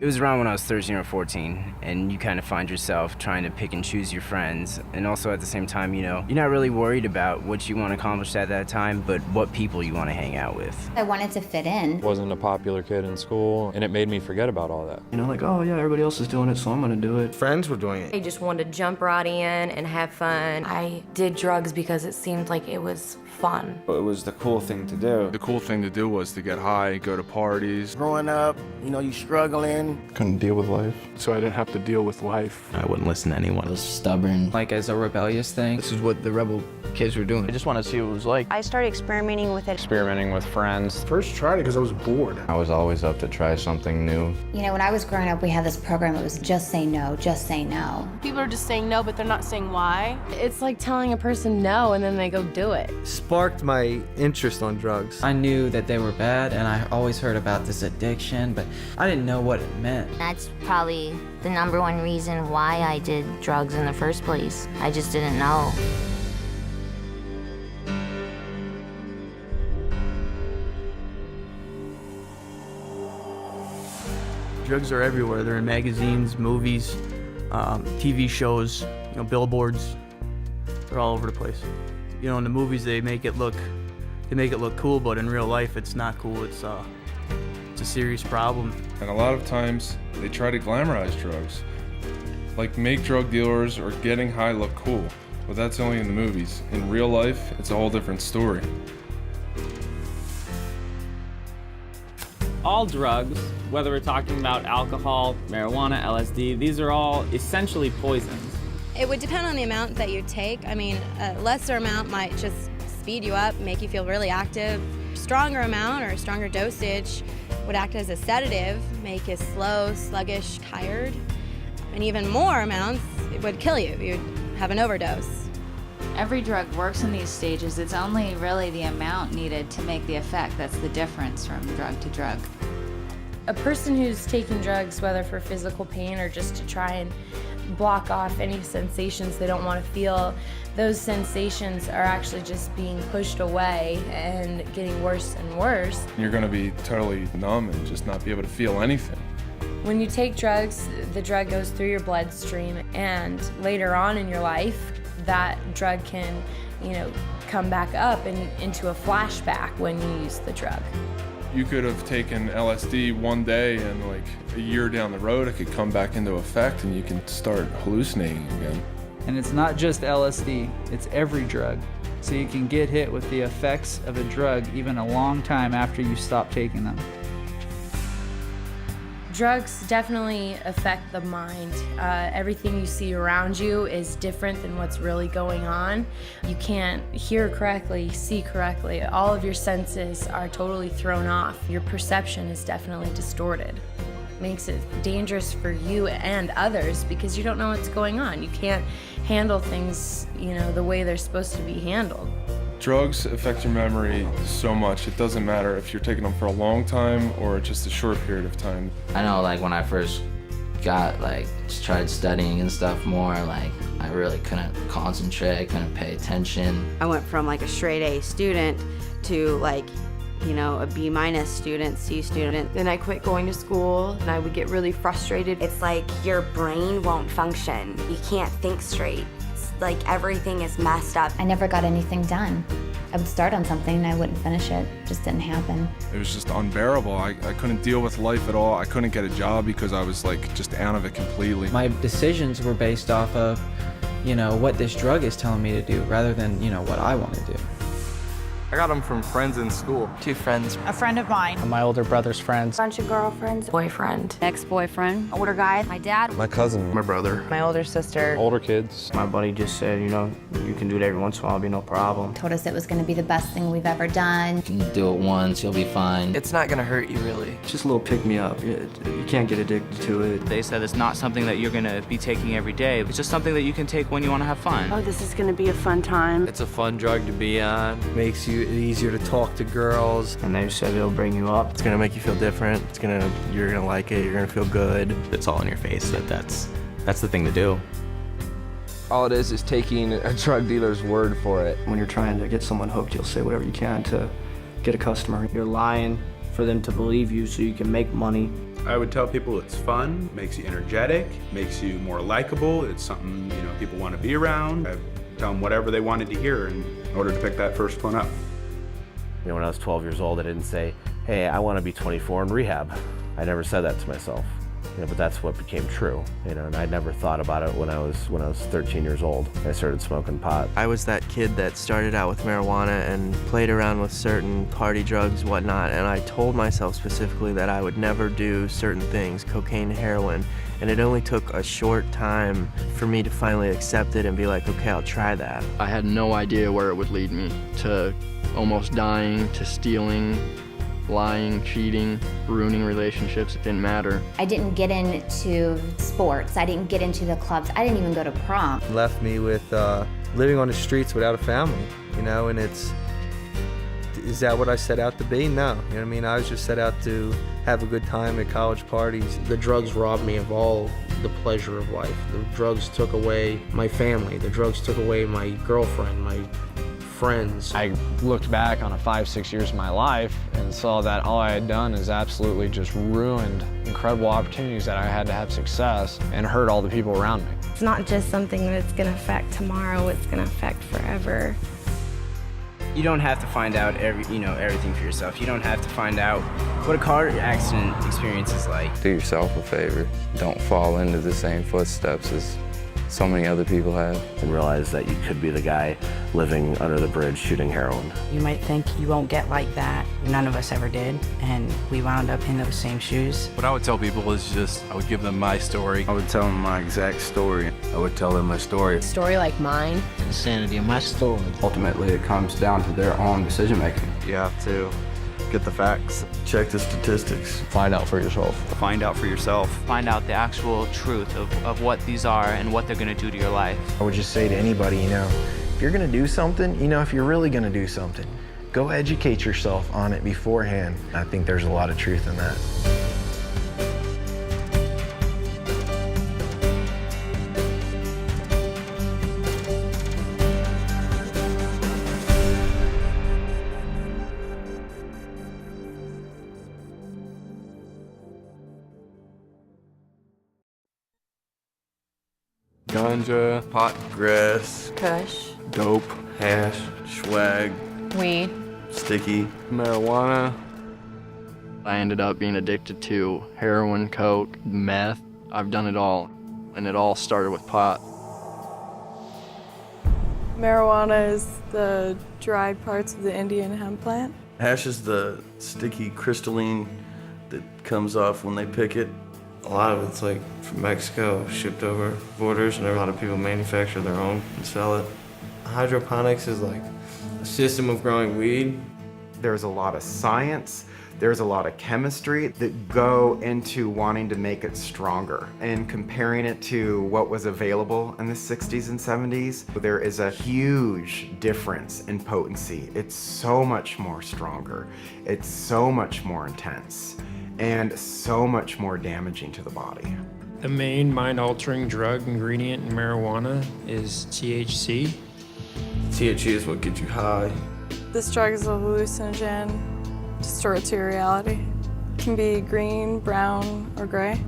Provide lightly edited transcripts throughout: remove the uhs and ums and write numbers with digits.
It was around when I was 13 or 14, and you kind of find yourself trying to pick and choose your friends, and also at the same time, you're not really worried about what you want to accomplish at that time, but what people you want to hang out with. I wanted to fit in. Wasn't a popular kid in school, and it made me forget about all that. Like, oh yeah, everybody else is doing it, so I'm gonna do it. Friends were doing it. I just wanted to jump right in and have fun. I did drugs because it seemed like it was fun. It was the cool thing to do. The cool thing to do was to get high, go to parties. Growing up, you struggling. Couldn't deal with life. So I didn't have to deal with life. I wouldn't listen to anyone. I was stubborn. Like as a rebellious thing. This is what the rebel kids were doing. I just wanted to see what it was like. I started experimenting with it. Experimenting with friends. First tried it because I was bored. I was always up to try something new. When I was growing up, we had this program, it was just say no, just say no. People are just saying no, but they're not saying why. It's like telling a person no and then they go do it. Sparked my interest on drugs. I knew that they were bad, and I always heard about this addiction, but I didn't know what it meant. That's probably the #1 reason why I did drugs in the first place. I just didn't know. Drugs are everywhere. They're in magazines, movies, TV shows, billboards. They're all over the place. In the movies they make it look cool, but in real life it's not cool. It's a serious problem. And a lot of times they try to glamorize drugs. Like make drug dealers or getting high look cool. But that's only in the movies. In real life, it's a whole different story. All drugs, whether we're talking about alcohol, marijuana, LSD, these are all essentially poisons. It would depend on the amount that you take. I mean, a lesser amount might just speed you up, make you feel really active. Stronger amount or a stronger dosage would act as a sedative, make you slow, sluggish, tired. And even more amounts, it would kill you. You'd have an overdose. Every drug works in these stages. It's only really the amount needed to make the effect that's the difference from drug to drug. A person who's taking drugs, whether for physical pain or just to try and block off any sensations they don't want to feel, those sensations are actually just being pushed away and getting worse and worse. You're going to be totally numb and just not be able to feel anything. When you take drugs, the drug goes through your bloodstream, and later on in your life, that drug can, come back up and into a flashback when you use the drug. You could have taken LSD one day and like a year down the road, it could come back into effect and you can start hallucinating again. And it's not just LSD, it's every drug. So you can get hit with the effects of a drug even a long time after you stop taking them. Drugs definitely affect the mind. Everything you see around you is different than what's really going on. You can't hear correctly, see correctly. All of your senses are totally thrown off. Your perception is definitely distorted. It makes it dangerous for you and others because you don't know what's going on. You can't handle things, the way they're supposed to be handled. Drugs affect your memory so much. It doesn't matter if you're taking them for a long time or just a short period of time. I know, when I first tried studying and stuff more, I really couldn't concentrate, I couldn't pay attention. I went from a straight A student to a B- student, C student. Then I quit going to school and I would get really frustrated. It's like your brain won't function. You can't think straight. It's everything is messed up. I never got anything done. I would start on something and I wouldn't finish it. It just didn't happen. It was just unbearable. I couldn't deal with life at all. I couldn't get a job because I was just out of it completely. My decisions were based off of, what this drug is telling me to do rather than, what I want to do. I got them from friends in school. 2 friends. A friend of mine. My older brother's friends. Bunch of girlfriends. Boyfriend. Ex-boyfriend. Older guy. My dad. My cousin. My brother. My older sister. Older kids. My buddy just said, you can do it every once in a while, it'll be no problem. Told us it was going to be the best thing we've ever done. You can do it once, you'll be fine. It's not gonna hurt you, really. It's just a little pick-me-up. You can't get addicted to it. They said it's not something that you're going to be taking every day. It's just something that you can take when you want to have fun. Oh, this is gonna be a fun time. It's a fun drug to be on. Makes it easier to talk to girls. And they said it'll bring you up. It's gonna make you feel different. You're gonna like it, you're gonna feel good. It's all in your face that's the thing to do. All it is taking a drug dealer's word for it. When you're trying to get someone hooked, you'll say whatever you can to get a customer. You're lying, for them to believe you so you can make money. I would tell people it's fun, makes you energetic, makes you more likable. It's something, you know, people want to be around. I tell them whatever they wanted to hear in order to pick that first one up. You know, when I was 12 years old, I didn't say, hey, I want to be 24 in rehab. I never said that to myself. You know, but that's what became true, you know, and I never thought about it when I was 13 years old. I started smoking pot. I was that kid that started out with marijuana and played around with certain party drugs, whatnot, and I told myself specifically that I would never do certain things, cocaine, heroin, and it only took a short time for me to finally accept it and be like, okay, I'll try that. I had no idea where it would lead me, to almost dying, to stealing, lying, cheating, ruining relationships. It didn't matter. I didn't get into sports. I didn't get into the clubs. I didn't even go to prom. Left me with living on the streets without a family, you know, and is that what I set out to be? No, you know what I mean? I was just set out to have a good time at college parties. The drugs robbed me of all the pleasure of life. The drugs took away my family. The drugs took away my girlfriend, my friends. I looked back on 5-6 years of my life and saw that all I had done is absolutely just ruined incredible opportunities that I had to have success and hurt all the people around me. It's not just something that's going to affect tomorrow, it's going to affect forever. You don't have to find out everything for yourself. You don't have to find out what a car accident experience is like. Do yourself a favor. Don't fall into the same footsteps as so many other people have. And realize that you could be the guy living under the bridge shooting heroin. You might think you won't get like that. None of us ever did, and we wound up in those same shoes. What I would tell people is just, I would give them my story. I would tell them my exact story. I would tell them my story. A story like mine. The insanity of my story. Ultimately, it comes down to their own decision making. You have to get the facts. Check the statistics. Find out for yourself. Find out for yourself. Find out the actual truth of what these are and what they're going to do to your life. I would just say to anybody, you know, if you're going to do something, you know, if you're really going to do something, go educate yourself on it beforehand. I think there's a lot of truth in that. Ganja, pot, grass, Kush. dope, hash, swag, Weed. sticky, marijuana. I ended up being addicted to heroin, coke, meth. I've done it all, and it all started with pot. Marijuana is the dried parts of the Indian hemp plant. hash is the sticky crystalline that comes off when they pick it. A lot of it's like from Mexico, shipped over borders, and a lot of people manufacture their own and sell it. Hydroponics is like a system of growing weed. There's a lot of science, there's a lot of chemistry that go into wanting to make it stronger. And comparing it to what was available in the 60s and 70s, there is a huge difference in potency. It's so much more stronger, it's so much more intense, and so much more damaging to the body. The main mind-altering drug ingredient in marijuana is THC. THC is what gets you high. This drug is a hallucinogen, distorts your reality. It can be green, brown, or gray.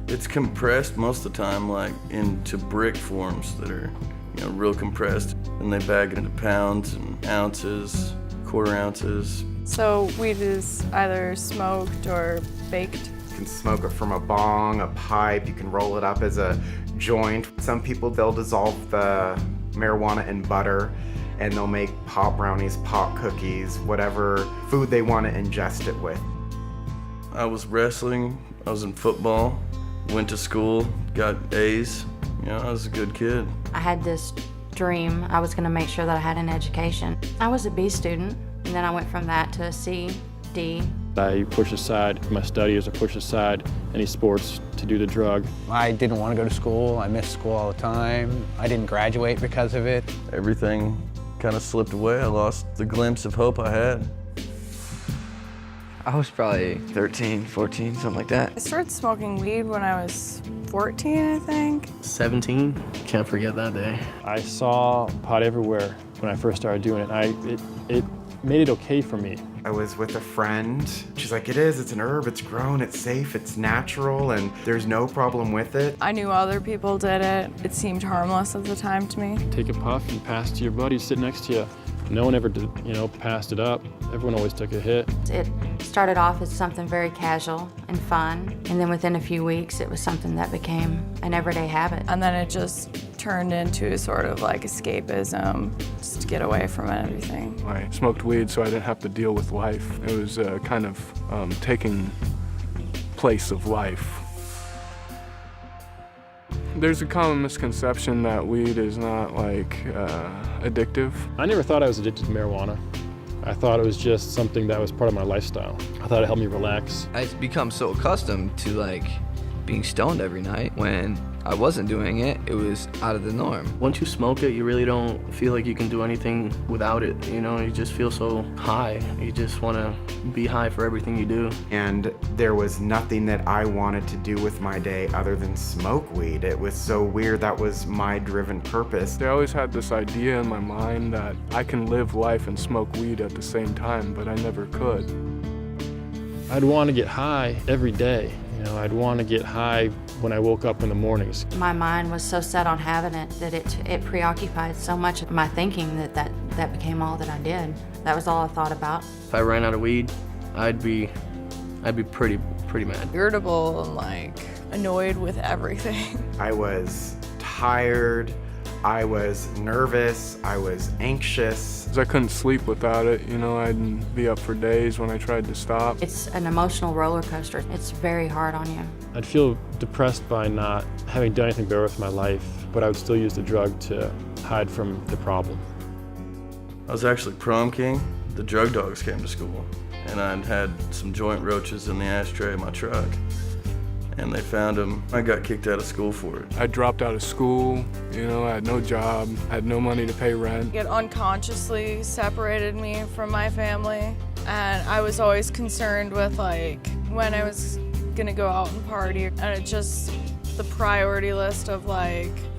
It's compressed most of the time, like into brick forms that are, you know, real compressed. And they bag it into pounds and ounces, quarter ounces. So weed is either smoked or baked. You can smoke it from a bong, a pipe, you can roll it up as a joint. Some people, they'll dissolve the marijuana in butter and they'll make pop brownies, pop cookies, whatever food they want to ingest it with. I was wrestling, I was in football, went to school, got A's. You know, I was a good kid. I had this dream. I was going to make sure that I had an education. I was a B student, and then I went from that to a C, D. I pushed aside my studies, I pushed aside any sports to do the drug. I didn't want to go to school. I missed school all the time. I didn't graduate because of it. Everything kind of slipped away. I lost the glimpse of hope I had. I was probably 13, 14, something like that. I started smoking weed when I was 14, I think. 17, can't forget that day. I saw pot everywhere when I first started doing it. It made it okay for me. I was with a friend. She's like, it's an herb, it's grown, it's safe, it's natural, and there's no problem with it. I knew other people did it. It seemed harmless at the time to me. Take a puff and pass to your buddy sitting next to you. No one ever did, passed it up. Everyone always took a hit. It started off as something very casual and fun, and then within a few weeks it was something that became an everyday habit. And then it just turned into sort of like escapism, just to get away from everything. I smoked weed so I didn't have to deal with life. It was kind of taking place of life. There's a common misconception that weed is not addictive. I never thought I was addicted to marijuana. I thought it was just something that was part of my lifestyle. I thought it helped me relax. I'd become so accustomed to being stoned every night. When I wasn't doing it, it was out of the norm. Once you smoke it, you really don't feel like you can do anything without it. You just feel so high. You just want to be high for everything you do. And there was nothing that I wanted to do with my day other than smoke weed. It was so weird. That was my driven purpose. I always had this idea in my mind that I can live life and smoke weed at the same time, but I never could. I'd want to get high every day. I'd want to get high when I woke up in the mornings. My mind was so set on having it that it preoccupied so much of my thinking that became all that I did. That was all I thought about. If I ran out of weed, I'd be pretty mad. Irritable and annoyed with everything. I was tired, I was nervous, I was anxious. I couldn't sleep without it. I'd be up for days when I tried to stop. It's an emotional roller coaster. It's very hard on you. I'd feel depressed by not having done anything better with my life, but I would still use the drug to hide from the problem. I was actually prom king. The drug dogs came to school, and I'd had some joint roaches in the ashtray of my truck. And they found him. I got kicked out of school for it. I dropped out of school, I had no job, I had no money to pay rent. It unconsciously separated me from my family, and I was always concerned with when I was gonna go out and party, and it just, the priority list of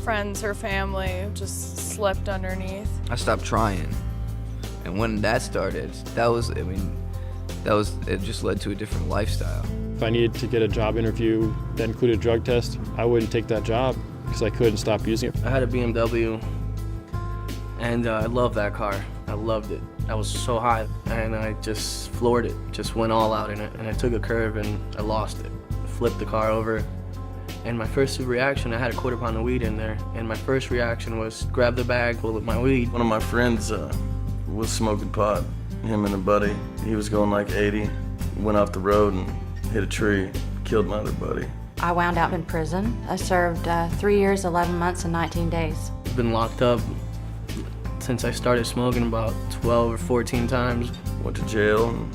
friends or family just slipped underneath. I stopped trying, and when that started, it just led to a different lifestyle. If I needed to get a job interview that included a drug test, I wouldn't take that job because I couldn't stop using it. I had a BMW, and I loved that car. I loved it. I was so high, and I just floored it, just went all out in it, and I took a curve and I lost it. Flipped the car over, and my first reaction, I had a quarter pound of weed in there, and my first reaction was grab the bag full of my weed. One of my friends was smoking pot, him and a buddy. He was going 80, went off the road and hit a tree, killed my other buddy. I wound up in prison. I served 3 years, 11 months, and 19 days. I've been locked up since I started smoking about 12 or 14 times. Went to jail and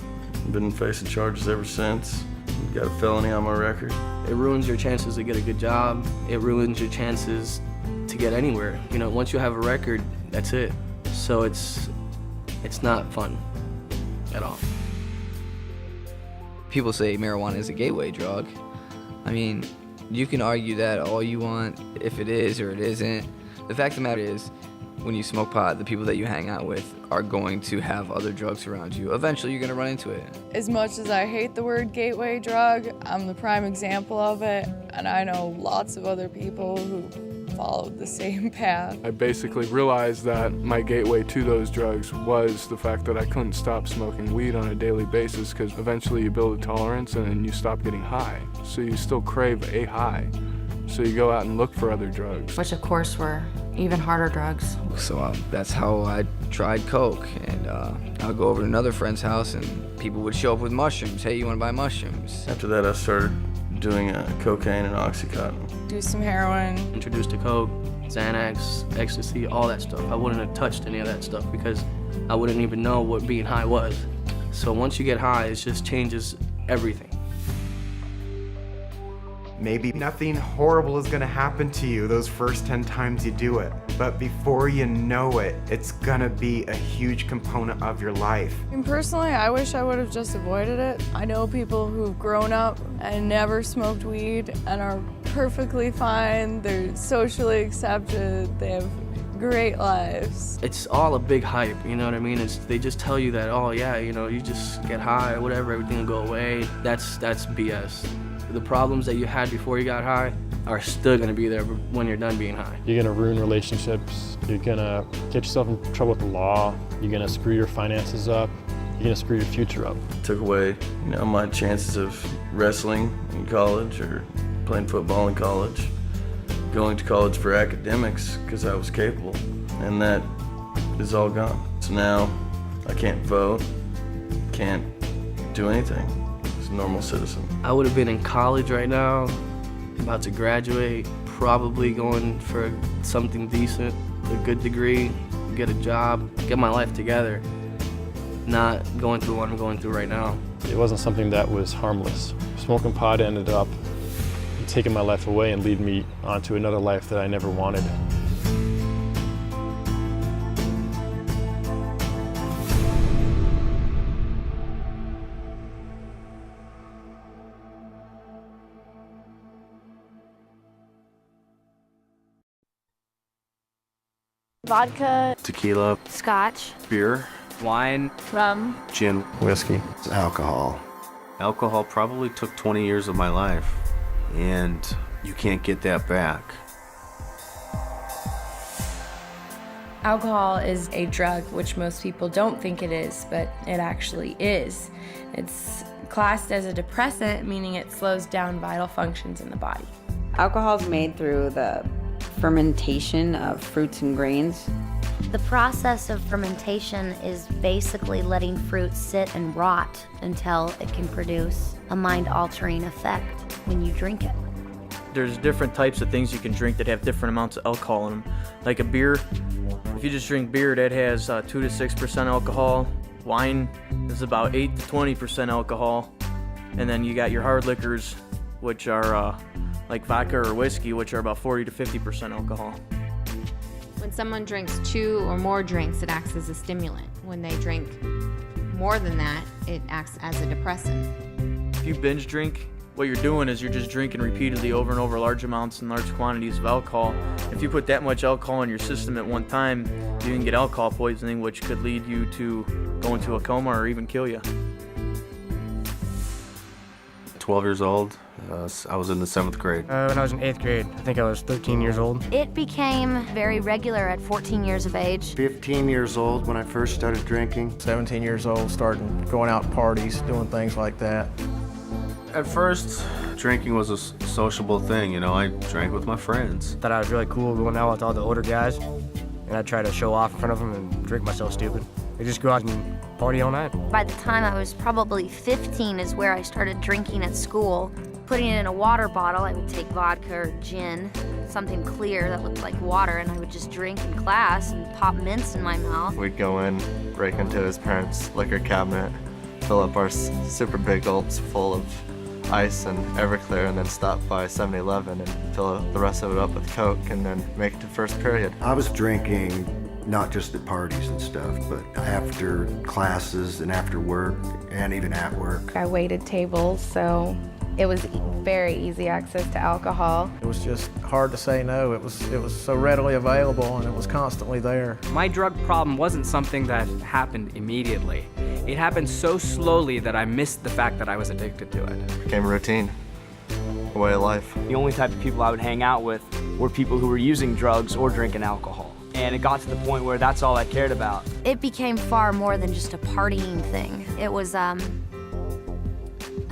been facing charges ever since. Got a felony on my record. It ruins your chances to get a good job. It ruins your chances to get anywhere. Once you have a record, that's it. So it's not fun at all. People say marijuana is a gateway drug. You can argue that all you want, if it is or it isn't. The fact of the matter is, when you smoke pot, the people that you hang out with are going to have other drugs around you. Eventually, you're going to run into it. As much as I hate the word gateway drug, I'm the prime example of it, and I know lots of other people who followed the same path. I basically realized that my gateway to those drugs was the fact that I couldn't stop smoking weed on a daily basis, because eventually you build a tolerance and then you stop getting high. So you still crave a high. So you go out and look for other drugs. Which of course were even harder drugs. So that's how I tried coke, and I'll go over to another friend's house and people would show up with mushrooms. Hey, you want to buy mushrooms? After that, I started doing cocaine and Oxycontin. Do some heroin. Introduced to coke, Xanax, ecstasy, all that stuff. I wouldn't have touched any of that stuff because I wouldn't even know what being high was. So once you get high, it just changes everything. Maybe nothing horrible is gonna happen to you those first 10 times you do it, but before you know it, it's gonna be a huge component of your life. Personally, I wish I would have just avoided it. I know people who've grown up and never smoked weed and are perfectly fine. They're socially accepted. They have great lives. It's all a big hype, you know what I mean? They just tell you that, oh yeah, you know, you just get high or whatever, everything will go away. That's BS. The problems that you had before you got high are still gonna be there when you're done being high. You're gonna ruin relationships. You're gonna get yourself in trouble with the law. You're gonna screw your finances up. You're gonna screw your future up. Took away, my chances of wrestling in college or playing football in college, going to college for academics because I was capable, and that is all gone. So now I can't vote, can't do anything as a normal citizen. I would have been in college right now, about to graduate, probably going for something decent, a good degree, get a job, get my life together, not going through what I'm going through right now. It wasn't something that was harmless. Smoking pot ended up taking my life away and leading me onto another life that I never wanted. Vodka, Tequila, scotch, beer, wine, rum, gin, Whiskey. alcohol. Alcohol probably took 20 years of my life, and you can't get that back. Alcohol is a drug, which most people don't think it is, but it actually is. It's classed as a depressant, meaning it slows down vital functions in the body. Alcohol is made through the fermentation of fruits and grains. The process of fermentation is basically letting fruit sit and rot until it can produce a mind-altering effect when you drink it. There's different types of things you can drink that have different amounts of alcohol in them. Like a beer, if you just drink beer, that has 2 to 6% alcohol. Wine is about 8 to 20% alcohol. And then you got your hard liquors, which are like vodka or whiskey, which are about 40 to 50% alcohol. When someone drinks 2 or more drinks, it acts as a stimulant. When they drink more than that, it acts as a depressant. If you binge drink, what you're doing is you're just drinking repeatedly over and over large amounts and large quantities of alcohol. If you put that much alcohol in your system at one time, you can get alcohol poisoning, which could lead you to go into a coma or even kill you. 12 years old, I was in the 7th grade. When I was in 8th grade, I think I was 13 years old. It became very regular at 14 years of age. 15 years old when I first started drinking. 17 years old, starting going out to parties, doing things like that. At first, drinking was a sociable thing, I drank with my friends. Thought I was really cool going out with all the older guys, and I'd try to show off in front of them and drink myself stupid. I just go out and party all night. By the time I was probably 15 is where I started drinking at school. Putting it in a water bottle, I would take vodka or gin, something clear that looked like water, and I would just drink in class and pop mints in my mouth. We'd go in, break into his parents' liquor cabinet, fill up our super big gulps full of ice and Everclear, and then stop by 7-Eleven and fill the rest of it up with Coke, and then make it to first period. I was drinking not just at parties and stuff, but after classes and after work and even at work. I waited tables, so it was very easy access to alcohol. It was just hard to say no. It was so readily available, and it was constantly there. My drug problem wasn't something that happened immediately. It happened so slowly that I missed the fact that I was addicted to it. It became a routine, a way of life. The only type of people I would hang out with were people who were using drugs or drinking alcohol. And it got to the point where that's all I cared about. It became far more than just a partying thing. It was a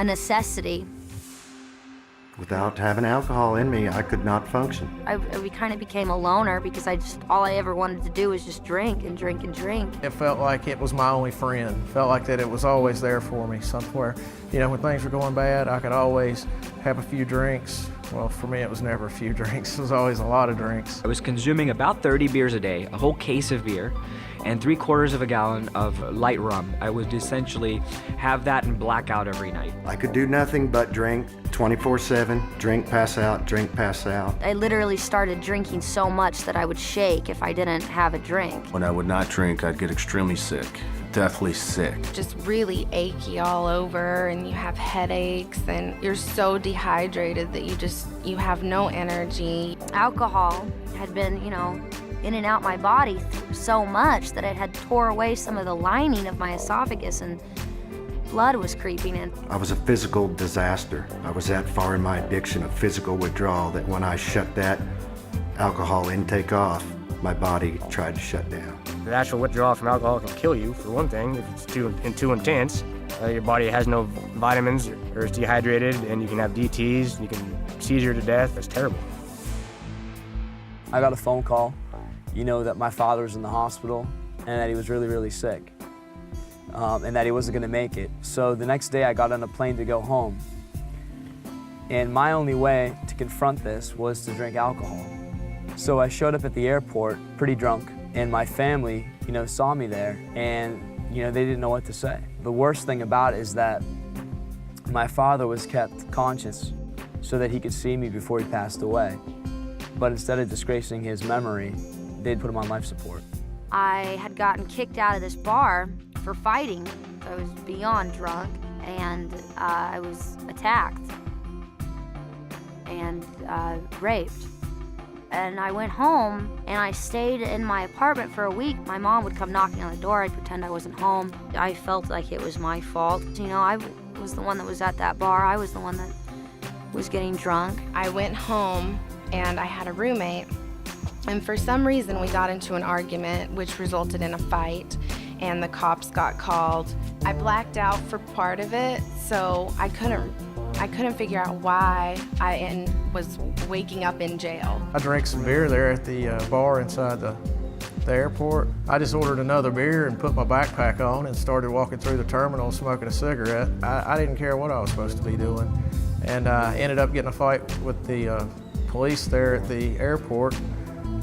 necessity. Without having alcohol in me, I could not function. I kind of became a loner because all I ever wanted to do was just drink and drink and drink. It felt like it was my only friend. Felt like that it was always there for me, somewhere. When things were going bad, I could always have a few drinks. Well, for me, it was never a few drinks. It was always a lot of drinks. I was consuming about 30 beers a day, a whole case of beer, and 3/4 of a gallon of light rum. I would essentially have that and black out every night. I could do nothing but drink 24/7, drink, pass out, drink, pass out. I literally started drinking so much that I would shake if I didn't have a drink. When I would not drink, I'd get extremely sick, deathly sick. Just really achy all over, and you have headaches, and you're so dehydrated that you have no energy. Alcohol had been, in and out my body so much that it had tore away some of the lining of my esophagus and blood was creeping in. I was a physical disaster. I was that far in my addiction of physical withdrawal that when I shut that alcohol intake off, my body tried to shut down. The actual withdrawal from alcohol can kill you, for one thing, if it's too intense. Your body has no vitamins or is dehydrated, and you can have DTs, you can seizure to death. It's terrible. I got a phone call, that my father was in the hospital and that he was really, really sick, and that he wasn't gonna make it. So the next day I got on a plane to go home. And my only way to confront this was to drink alcohol. So I showed up at the airport pretty drunk, and my family, saw me there, and they didn't know what to say. The worst thing about it is that my father was kept conscious so that he could see me before he passed away. But instead of disgracing his memory, they'd put him on life support. I had gotten kicked out of this bar for fighting. I was beyond drunk, and I was attacked and raped. And I went home and I stayed in my apartment for a week. My mom would come knocking on the door. I'd pretend I wasn't home. I felt like it was my fault. I was the one that was at that bar. I was the one that was getting drunk. I went home and I had a roommate. And for some reason we got into an argument which resulted in a fight, and the cops got called. I blacked out for part of it, so I couldn't figure out why I was waking up in jail. I drank some beer there at the bar inside the airport. I just ordered another beer and put my backpack on and started walking through the terminal smoking a cigarette. I didn't care what I was supposed to be doing. And I ended up getting a fight with the police there at the airport.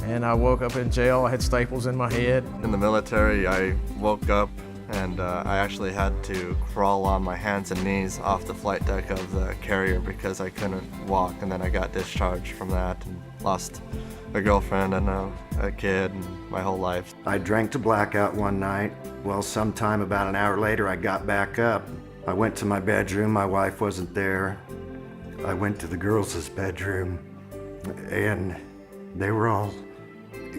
And I woke up in jail. I had staples in my head. In the military, I woke up and I actually had to crawl on my hands and knees off the flight deck of the carrier because I couldn't walk, and then I got discharged from that and lost a girlfriend and a kid and my whole life. I drank to blackout one night. Well, sometime about an hour later, I got back up. I went to my bedroom. My wife wasn't there. I went to the girls' bedroom, and they were all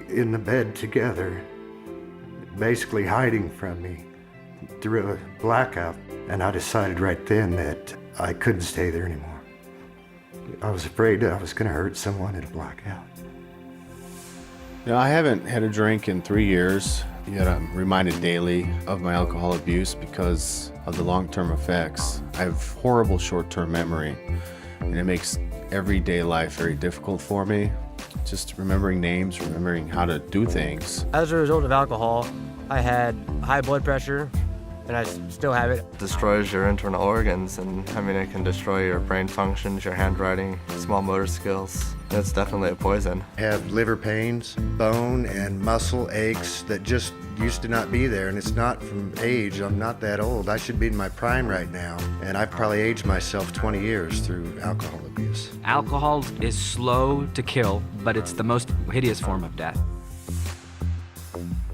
in the bed together, basically hiding from me through a blackout. And I decided right then that I couldn't stay there anymore. I was afraid I was gonna hurt someone in a blackout. I haven't had a drink in 3 years, yet I'm reminded daily of my alcohol abuse because of the long-term effects. I have horrible short-term memory, and it makes everyday life very difficult for me. Just remembering names, remembering how to do things. As a result of alcohol, I had high blood pressure, and I still have it. Destroys your internal organs, and it can destroy your brain functions, your handwriting, small motor skills. It's definitely a poison. I have liver pains, bone and muscle aches that just used to not be there, and it's not from age. I'm not that old. I should be in my prime right now, and I've probably aged myself 20 years through alcohol abuse. Alcohol is slow to kill, but it's the most hideous form of death.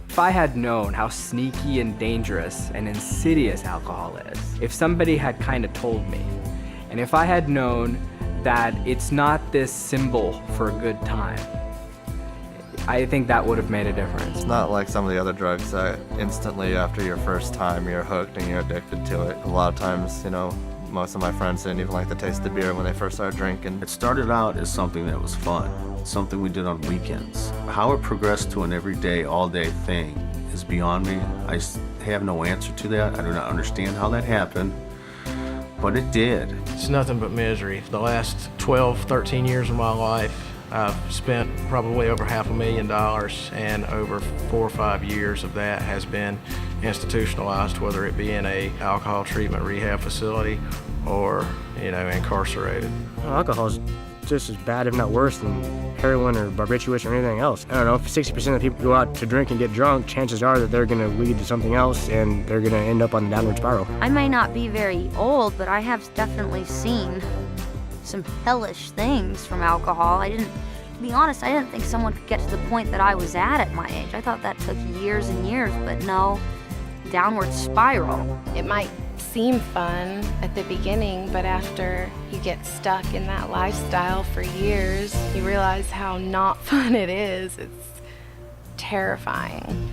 If I had known how sneaky and dangerous and insidious alcohol is, if somebody had kind of told me, and if I had known that it's not this symbol for a good time, I think that would have made a difference. It's not like some of the other drugs that instantly after your first time you're hooked and you're addicted to it. A lot of times, most of my friends didn't even like the taste of beer when they first started drinking. It started out as something that was fun, something we did on weekends. How it progressed to an everyday, all-day thing is beyond me. I have no answer to that. I do not understand how that happened, but it did. It's nothing but misery. The last 12, 13 years of my life, I've spent probably over $500,000, and over 4 or 5 years of that has been institutionalized, whether it be in a alcohol treatment rehab facility or, incarcerated. Alcohol's just as bad, if not worse, than heroin or barbiturates or anything else. I don't know, if 60% of people go out to drink and get drunk, chances are that they're gonna lead to something else and they're gonna end up on a downward spiral. I may not be very old, but I have definitely seen some hellish things from alcohol. To be honest, I didn't think someone could get to the point that I was at my age. I thought that took years and years, but no, downward spiral. It might seem fun at the beginning, but after you get stuck in that lifestyle for years, you realize how not fun it is. terrifying.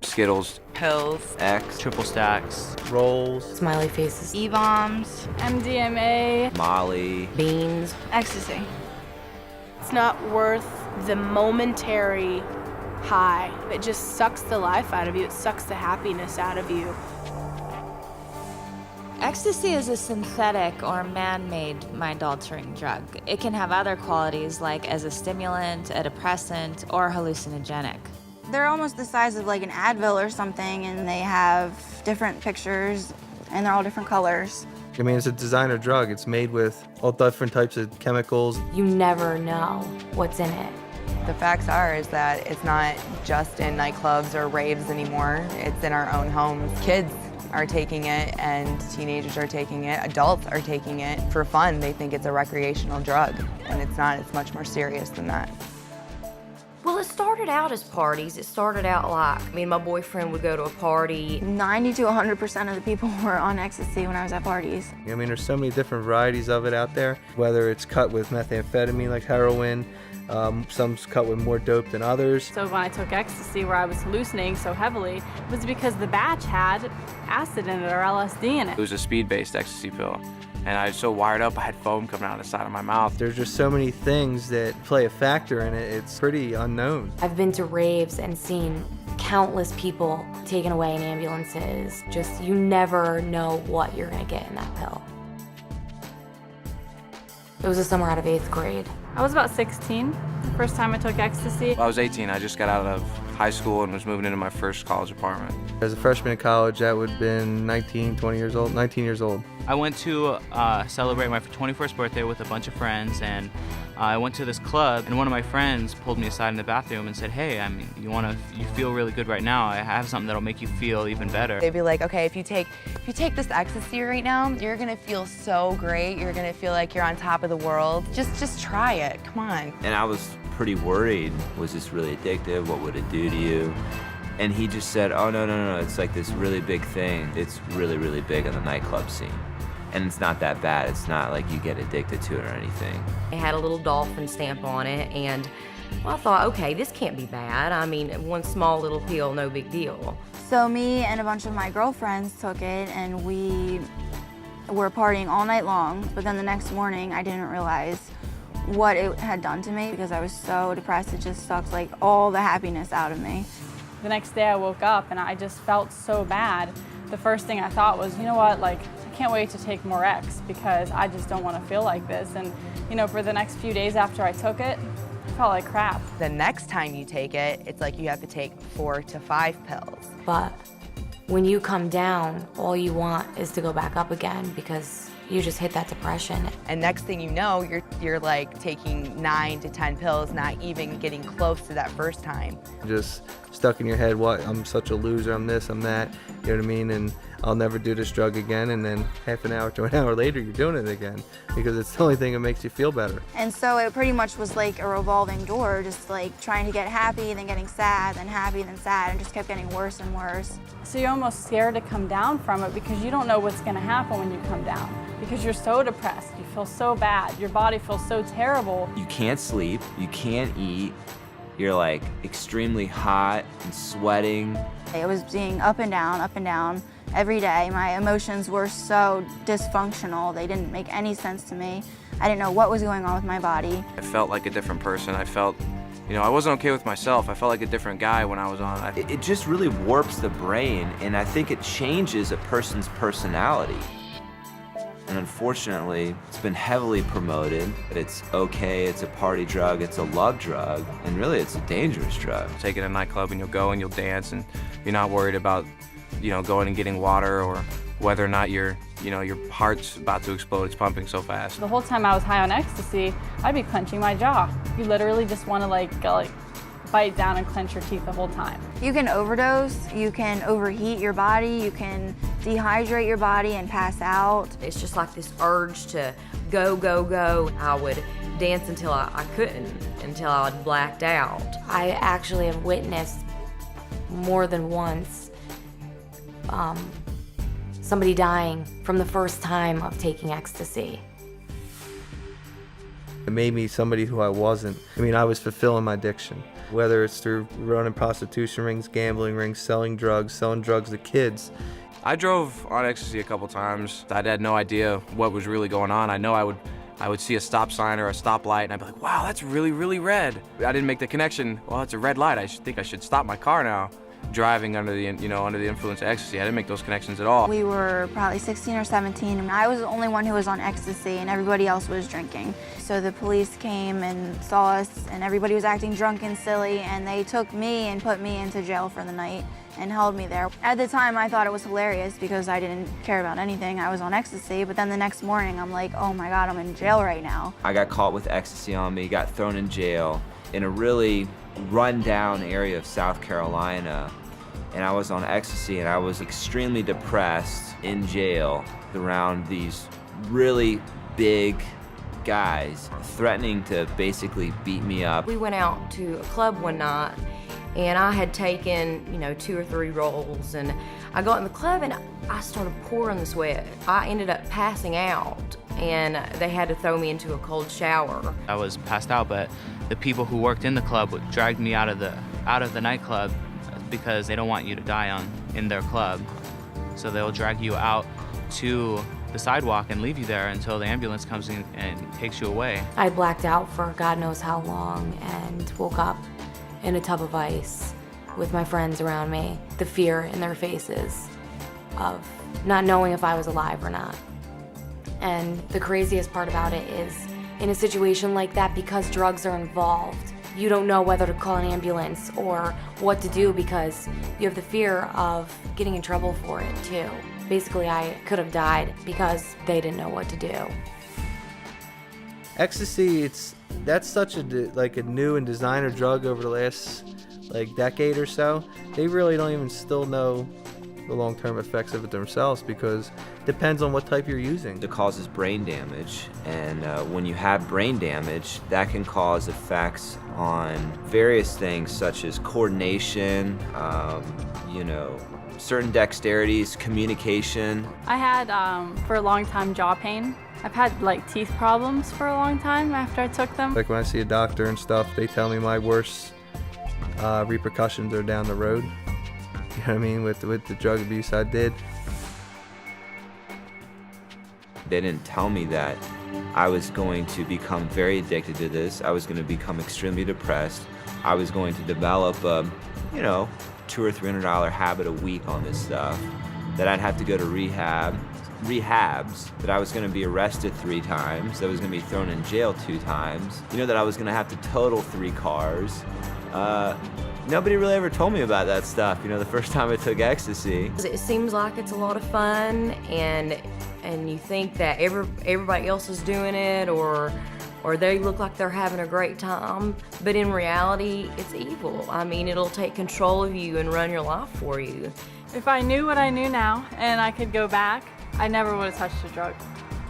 Skittles, pills, X, triple stacks, rolls, smiley faces, E-bombs, MDMA, Molly, beans. ecstasy. It's not worth the momentary high. It just sucks the life out of you. It sucks the happiness out of you. Ecstasy is a synthetic or man-made mind-altering drug. It can have other qualities like as a stimulant, a depressant, or hallucinogenic. They're almost the size of like an Advil or something, and they have different pictures, and they're all different colors. I mean, it's a designer drug. It's made with all different types of chemicals. You never know what's in it. The facts are is that it's not just in nightclubs or raves anymore. It's in our own homes. Kids are taking it, and teenagers are taking it. Adults are taking it for fun. They think it's a recreational drug, and it's not. It's much more serious than that. Well, it started out as parties. It started out like, me and my boyfriend would go to a party. 90 to 100% of the people were on ecstasy when I was at parties. I mean, there's so many different varieties of it out there, whether it's cut with methamphetamine like heroin, some's cut with more dope than others. So when I took ecstasy, where I was hallucinating so heavily, it was because the batch had acid in it or LSD in it. It was a speed-based ecstasy pill. And I was so wired up, I had foam coming out of the side of my mouth. There's just so many things that play a factor in it. It's pretty unknown. I've been to raves and seen countless people taken away in ambulances. Just, you never know what you're gonna get in that pill. It was the summer out of 8th grade. I was about 16 the first time I took ecstasy. I was 18. I just got out of high school and was moving into my first college apartment. As a freshman in college, that would have been 19 years old. I went to celebrate my 21st birthday with a bunch of friends, and I went to this club, and one of my friends pulled me aside in the bathroom and said, "Hey, I mean, you feel really good right now. I have something that'll make you feel even better." They'd be like, okay, if you take this ecstasy right now, you're gonna feel so great. You're gonna feel like you're on top of the world. Just try it. Come on. And I was pretty worried. Was this really addictive? What would it do to you? And he just said, oh, no, it's like this really big thing. It's really, really big on the nightclub scene. And it's not that bad. It's not like you get addicted to it or anything. It had a little dolphin stamp on it, and well, I thought, okay, this can't be bad. I mean, one small little pill, no big deal. So me and a bunch of my girlfriends took it, and we were partying all night long, but then the next morning I didn't realize what it had done to me because I was so depressed. It just sucked like all the happiness out of me. The next day I woke up and I just felt so bad. The first thing I thought was, you know what, like, I can't wait to take more X because I just don't want to feel like this. And, you know, for the next few days after I took it, I felt like crap. The next time you take it, it's like you have to take 4 to 5 pills. But when you come down, all you want is to go back up again because you just hit that depression. And next thing you know, you're like taking 9 to 10 pills, not even getting close to that first time. Just stuck in your head, what, I'm such a loser, I'm this, I'm that, you know what I mean? And I'll never do this drug again. And then half an hour to an hour later, you're doing it again because it's the only thing that makes you feel better. And so it pretty much was like a revolving door, just like trying to get happy, then getting sad, then happy, then sad, and just kept getting worse and worse. So you're almost scared to come down from it because you don't know what's going to happen when you come down. Because you're so depressed, you feel so bad, your body feels so terrible. You can't sleep, you can't eat, you're like extremely hot and sweating. It was being up and down every day. My emotions were so dysfunctional, they didn't make any sense to me. I didn't know what was going on with my body. I felt like a different person. I felt, you know, I wasn't okay with myself. I felt like a different guy when I was on it. It just really warps the brain, and I think it changes a person's personality. And unfortunately, it's been heavily promoted. It's okay, it's a party drug, it's a love drug, and really it's a dangerous drug. Take it to a nightclub and you'll go and you'll dance and you're not worried about, you know, going and getting water or whether or not your heart's about to explode, it's pumping so fast. The whole time I was high on ecstasy, I'd be clenching my jaw. You literally just want to like bite down and clench your teeth the whole time. You can overdose, you can overheat your body, you can dehydrate your body and pass out. It's just like this urge to go, go, go. I would dance until I couldn't. until I'd blacked out. I actually have witnessed more than once somebody dying from the first time of taking ecstasy. It made me somebody who I wasn't. I mean, I was fulfilling my addiction, whether it's through running prostitution rings, gambling rings, selling drugs to kids. I drove on ecstasy a couple times. I had no idea what was really going on. I know I would see a stop sign or a stoplight and I'd be like, wow, that's really, really red. I didn't make the connection, well, it's a red light. I think I should stop my car now. Driving under the influence of ecstasy, I didn't make those connections at all. We were probably 16 or 17, and I was the only one who was on ecstasy, and everybody else was drinking. So the police came and saw us, and everybody was acting drunk and silly, and they took me and put me into jail for the night and held me there. At the time, I thought it was hilarious because I didn't care about anything. I was on ecstasy, but then the next morning, I'm like, oh my God, I'm in jail right now. I got caught with ecstasy on me, got thrown in jail in a really run-down area of South Carolina. And I was on ecstasy and I was extremely depressed in jail around these really big guys threatening to basically beat me up. We went out to a club one night and I had taken, 2 or 3 rolls, and I got in the club and I started pouring the sweat. I ended up passing out and they had to throw me into a cold shower. I was passed out, but the people who worked in the club dragged me out of the nightclub because they don't want you to die in their club. So they'll drag you out to the sidewalk and leave you there until the ambulance comes in and takes you away. I blacked out for God knows how long and woke up in a tub of ice with my friends around me, the fear in their faces of not knowing if I was alive or not. And the craziest part about it is, in a situation like that, because drugs are involved, you don't know whether to call an ambulance or what to do because you have the fear of getting in trouble for it too. Basically, I could have died because they didn't know what to do. Ecstasy, that's such a new and designer drug over the last decade or so. They really don't even still know the long-term effects of it themselves because it depends on what type you're using. It causes brain damage, and when you have brain damage, that can cause effects on various things such as coordination, certain dexterities, communication. I had, for a long time, jaw pain. I've had teeth problems for a long time after I took them. When I see a doctor and stuff, they tell me my worst repercussions are down the road. You know what I mean? With the drug abuse I did. They didn't tell me that I was going to become very addicted to this. I was going to become extremely depressed. I was going to develop a, $200 or $300 habit a week on this stuff. That I'd have to go to rehabs. That I was going to be arrested 3 times. That I was going to be thrown in jail 2 times. That I was going to have to total 3 cars. Nobody really ever told me about that stuff, the first time I took ecstasy. It seems like it's a lot of fun, and you think that everybody else is doing it, or they look like they're having a great time, but in reality, it's evil. I mean, it'll take control of you and run your life for you. If I knew what I knew now and I could go back, I never would have touched a drug.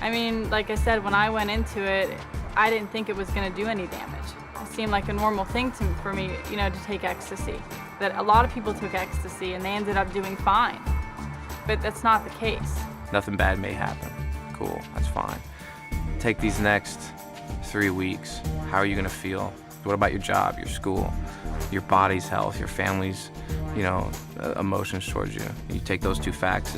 I mean, like I said, when I went into it, I didn't think it was going to do any damage. It seemed like a normal thing for me, to take ecstasy. That a lot of people took ecstasy and they ended up doing fine, but that's not the case. Nothing bad may happen. Cool, that's fine. Take these next 3 weeks. How are you gonna feel? What about your job, your school, your body's health, your family's, emotions towards you? You take those 2 facts,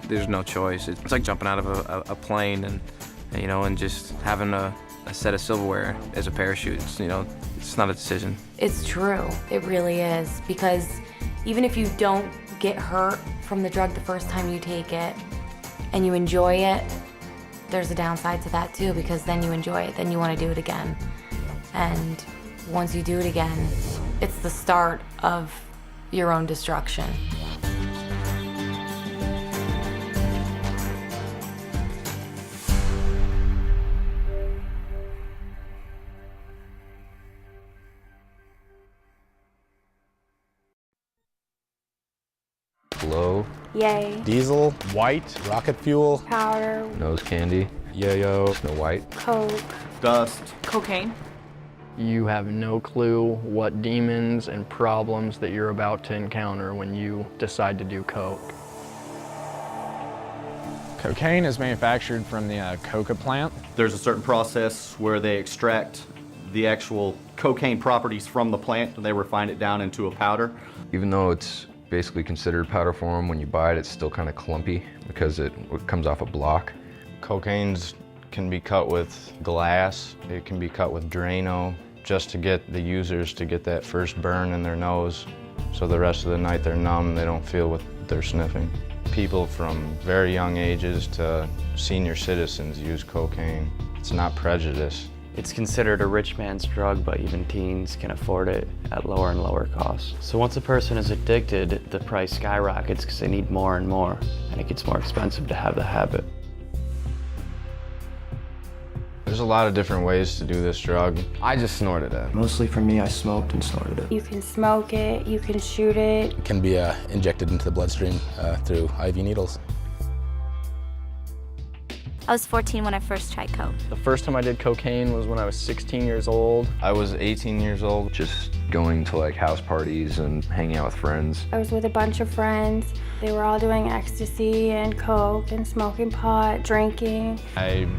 there's no choice. It's like jumping out of a plane and just having a set of silverware as a parachute. It's not a decision. It's true. It really is. Because even if you don't get hurt from the drug the first time you take it and you enjoy it, there's a downside to that too, because then you enjoy it, then you want to do it again. And once you do it again, it's the start of your own destruction. Glow. Yay. Diesel. White. Rocket fuel. Powder. Nose candy. Yo-yo. Snow White. Coke. Dust. Cocaine. You have no clue what demons and problems that you're about to encounter when you decide to do coke. Cocaine is manufactured from the coca plant. There's a certain process where they extract the actual cocaine properties from the plant and they refine it down into a powder. Even though it's basically considered powder form, when you buy it, it's still kind of clumpy because it comes off a block. Cocaines can be cut with glass, it can be cut with Drano, just to get the users to get that first burn in their nose, so the rest of the night they're numb, they don't feel what they're sniffing. People from very young ages to senior citizens use cocaine. It's not prejudice. It's considered a rich man's drug, but even teens can afford it at lower and lower costs. So once a person is addicted, the price skyrockets because they need more and more, and it gets more expensive to have the habit. There's a lot of different ways to do this drug. I just snorted it. Mostly for me, I smoked and snorted it. You can smoke it, you can shoot it. It can be injected into the bloodstream through IV needles. I was 14 when I first tried coke. The first time I did cocaine was when I was 16 years old. I was 18 years old. Just going to like house parties and hanging out with friends. I was with a bunch of friends. They were all doing ecstasy and coke and smoking pot, drinking. I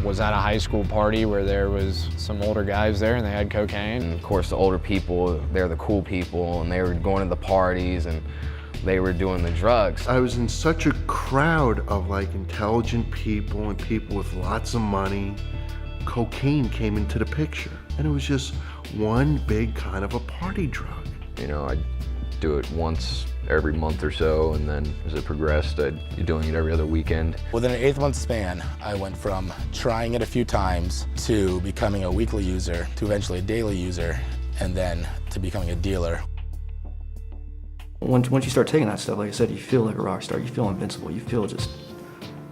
was at a high school party where there was some older guys there and they had cocaine. And of course the older people, they're the cool people and they were going to the parties and they were doing the drugs. I was in such a crowd of like intelligent people and people with lots of money. Cocaine came into the picture and it was just one big kind of a party drug. You know, I'd do it once every month or so, and then as it progressed, I'd be doing it every other weekend. Within an 8-month span, I went from trying it a few times to becoming a weekly user, to eventually a daily user, and then to becoming a dealer. Once you start taking that stuff, like I said, you feel like a rock star. You feel invincible. You feel just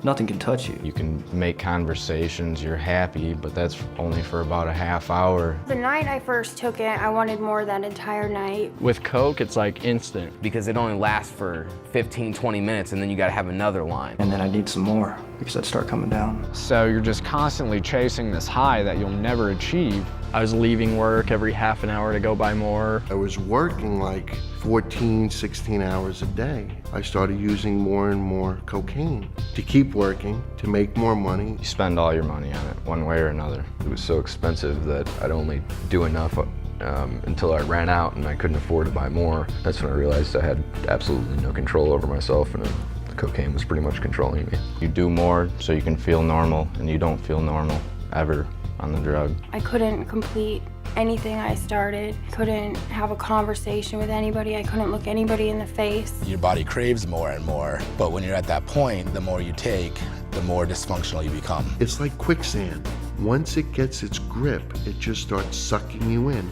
nothing can touch you. You can make conversations, you're happy, but that's only for about a half hour. The night I first took it, I wanted more that entire night. With coke, it's like instant. Because it only lasts for 15, 20 minutes and then you gotta have another line. And then I need some more because I'd start coming down. So you're just constantly chasing this high that you'll never achieve. I was leaving work every half an hour to go buy more. I was working like 14, 16 hours a day. I started using more and more cocaine to keep working, to make more money. You spend all your money on it, one way or another. It was so expensive that I'd only do enough until I ran out and I couldn't afford to buy more. That's when I realized I had absolutely no control over myself, and the cocaine was pretty much controlling me. You do more so you can feel normal, and you don't feel normal ever on the drug. I couldn't complete anything I started. Couldn't have a conversation with anybody. I couldn't look anybody in the face. Your body craves more and more, but when you're at that point, the more you take, the more dysfunctional you become. It's like quicksand. Once it gets its grip, it just starts sucking you in.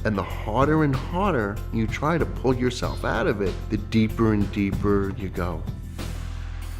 And the harder and harder you try to pull yourself out of it, the deeper and deeper you go.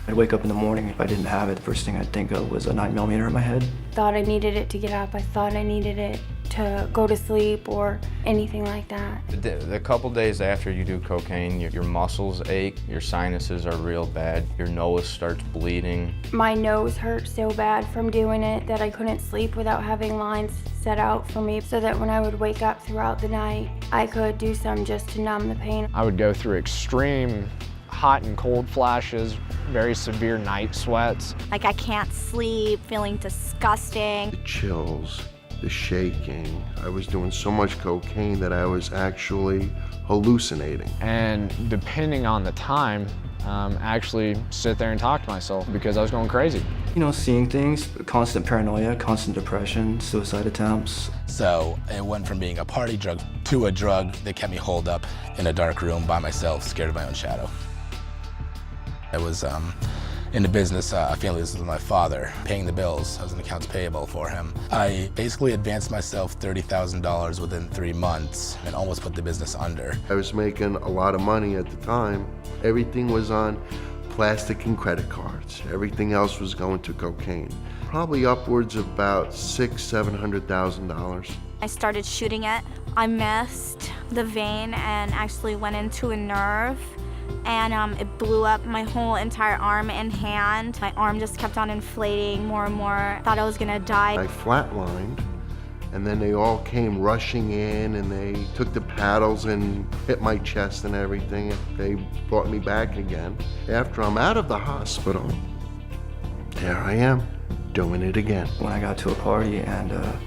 I'd wake up in the morning, if I didn't have it, the first thing I'd think of was a 9mm in my head. Thought I needed it to get up. I thought I needed it to go to sleep or anything like that. The couple days after you do cocaine, your muscles ache, your sinuses are real bad, your nose starts bleeding. My nose hurt so bad from doing it that I couldn't sleep without having lines set out for me, so that when I would wake up throughout the night, I could do some just to numb the pain. I would go through extreme hot and cold flashes, very severe night sweats. Like I can't sleep, feeling disgusting. The chills, the shaking. I was doing so much cocaine that I was actually hallucinating. And depending on the time, actually sit there and talk to myself because I was going crazy. You know, seeing things, constant paranoia, constant depression, suicide attempts. So it went from being a party drug to a drug that kept me holed up in a dark room by myself, scared of my own shadow. I was in the business, family business with my father, paying the bills. I was in accounts payable for him. I basically advanced myself $30,000 within 3 months and almost put the business under. I was making a lot of money at the time. Everything was on plastic and credit cards. Everything else was going to cocaine. Probably upwards of about $600,000-$700,000. I started shooting it. I missed the vein and actually went into a nerve. And it blew up my whole entire arm and hand. My arm just kept on inflating more and more. Thought I was gonna die. I flatlined, And then they all came rushing in and they took the paddles and hit my chest and everything. They brought me back again. After I'm out of the hospital, there I am, doing it again. When I got to a party and a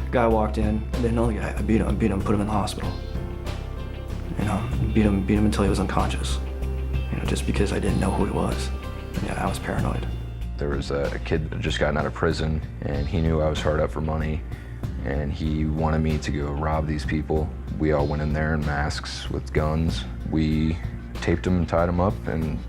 guy walked in, I didn't know the guy. I beat him, put him in the hospital. You know, beat him until he was unconscious. You know, just because I didn't know who he was. Yeah, I was paranoid. There was a kid that had just gotten out of prison, and he knew I was hard up for money, and he wanted me to go rob these people. We all went in there in masks with guns. We taped them and tied them up and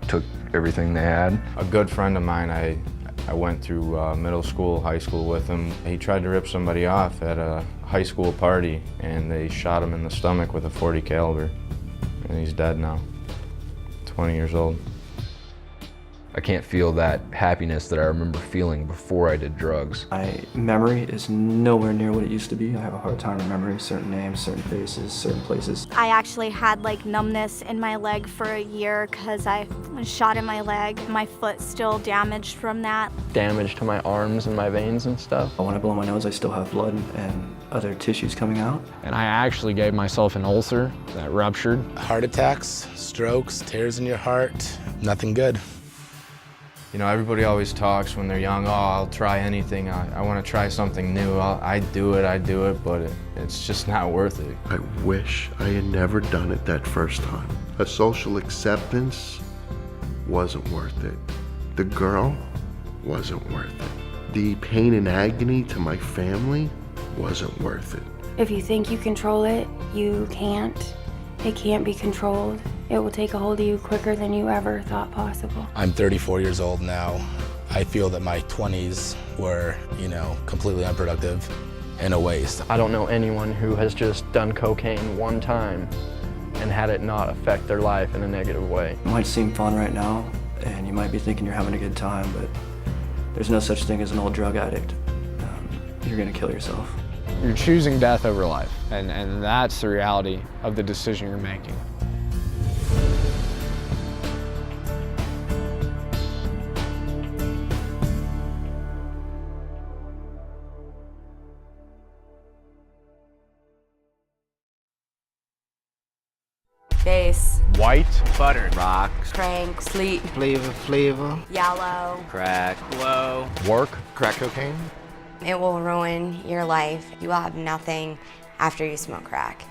took everything they had. A good friend of mine, I went through middle school, high school with him. He tried to rip somebody off at a high school party, and they shot him in the stomach with a .40 caliber, and he's dead now, 20 years old. I can't feel that happiness that I remember feeling before I did drugs. My memory is nowhere near what it used to be. I have a hard time remembering certain names, certain faces, certain places. I actually had like numbness in my leg for a year because I was shot in my leg. My foot's still damaged from that. Damage to my arms and my veins and stuff. When I blow my nose, I still have blood and other tissues coming out. And I actually gave myself an ulcer that ruptured. Heart attacks, strokes, tears in your heart, nothing good. You know, everybody always talks when they're young, oh, I'll try anything. I want to try something new. I do it, but it's just not worth it. I wish I had never done it that first time. A social acceptance wasn't worth it. The girl wasn't worth it. The pain and agony to my family wasn't worth it. If you think you control it, you can't. It can't be controlled. It will take a hold of you quicker than you ever thought possible. I'm 34 years old now. I feel that my 20s were, completely unproductive and a waste. I don't know anyone who has just done cocaine one time and had it not affect their life in a negative way. It might seem fun right now, and you might be thinking you're having a good time, but there's no such thing as an old drug addict. You're gonna kill yourself. You're choosing death over life, and that's the reality of the decision you're making. Bass. White. Butter. Rock. Crank. Sleep. Flavor. Yellow. Crack. Glow. Work. Crack cocaine. It will ruin your life. You will have nothing after you smoke crack.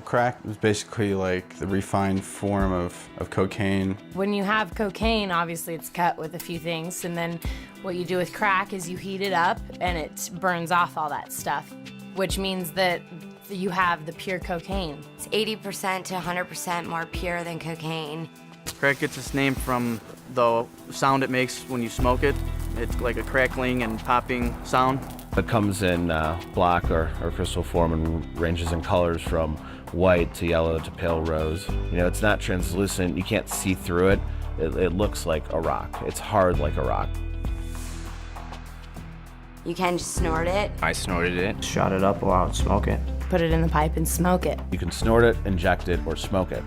Crack is basically like the refined form of cocaine. When you have cocaine, obviously it's cut with a few things, and then what you do with crack is you heat it up and it burns off all that stuff, which means that you have the pure cocaine. It's 80% to 100% more pure than cocaine. Crack gets its name from the sound it makes when you smoke it. It's like a crackling and popping sound. It comes in black or crystal form and ranges in colors from white to yellow to pale rose. It's not translucent. You can't see through it. It looks like a rock. It's hard like a rock. You can just snort it. I snorted it. Shot it up while I would smoke it. Put it in the pipe and smoke it. You can snort it, inject it, or smoke it.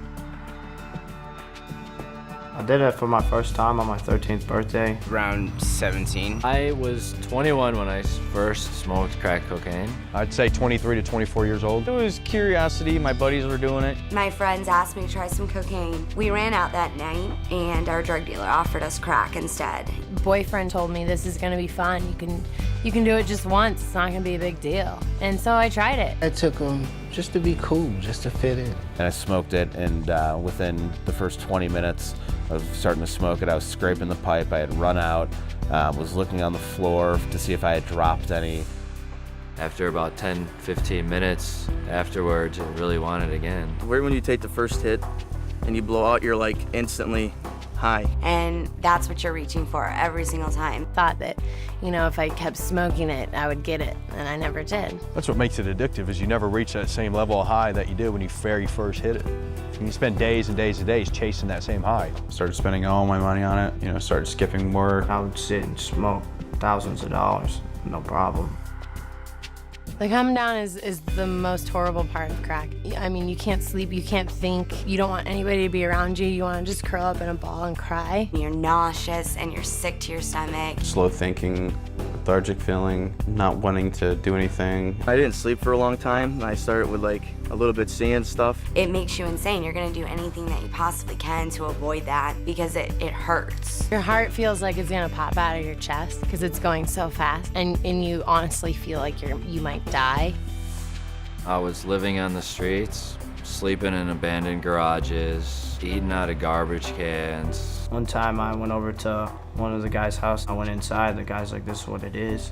I did it for my first time on my 13th birthday. Around 17. I was 21 when I first smoked crack cocaine. I'd say 23 to 24 years old. It was curiosity. My buddies were doing it. My friends asked me to try some cocaine. We ran out that night, and our drug dealer offered us crack instead. Boyfriend told me this is gonna be fun. You can do it just once. It's not gonna be a big deal. And so I tried it. I took them just to be cool, just to fit in. And I smoked it, and within the first 20 minutes of starting to smoke it, I was scraping the pipe. I had run out, was looking on the floor to see if I had dropped any. After about 10, 15 minutes afterwards, I really wanted it again. Right when you take the first hit and you blow out, you're like instantly high. And that's what you're reaching for every single time. Thought that, if I kept smoking it, I would get it, and I never did. That's what makes it addictive, is you never reach that same level of high that you did when you very first hit it. And you spend days and days and days chasing that same high. Started spending all my money on it, started skipping work. I would sit and smoke thousands of dollars, no problem. The come down is the most horrible part of crack. I mean, you can't sleep, you can't think, you don't want anybody to be around you, you want to just curl up in a ball and cry. You're nauseous and you're sick to your stomach. Slow thinking, lethargic feeling, not wanting to do anything. I didn't sleep for a long time. I started with like a little bit seeing stuff. It makes you insane. You're gonna do anything that you possibly can to avoid that because it hurts. Your heart feels like it's gonna pop out of your chest because it's going so fast, and you honestly feel like you might die. I was living on the streets, sleeping in abandoned garages, eating out of garbage cans. One time I went over to one of the guy's house. I went inside. The guy's like, "This is what it is."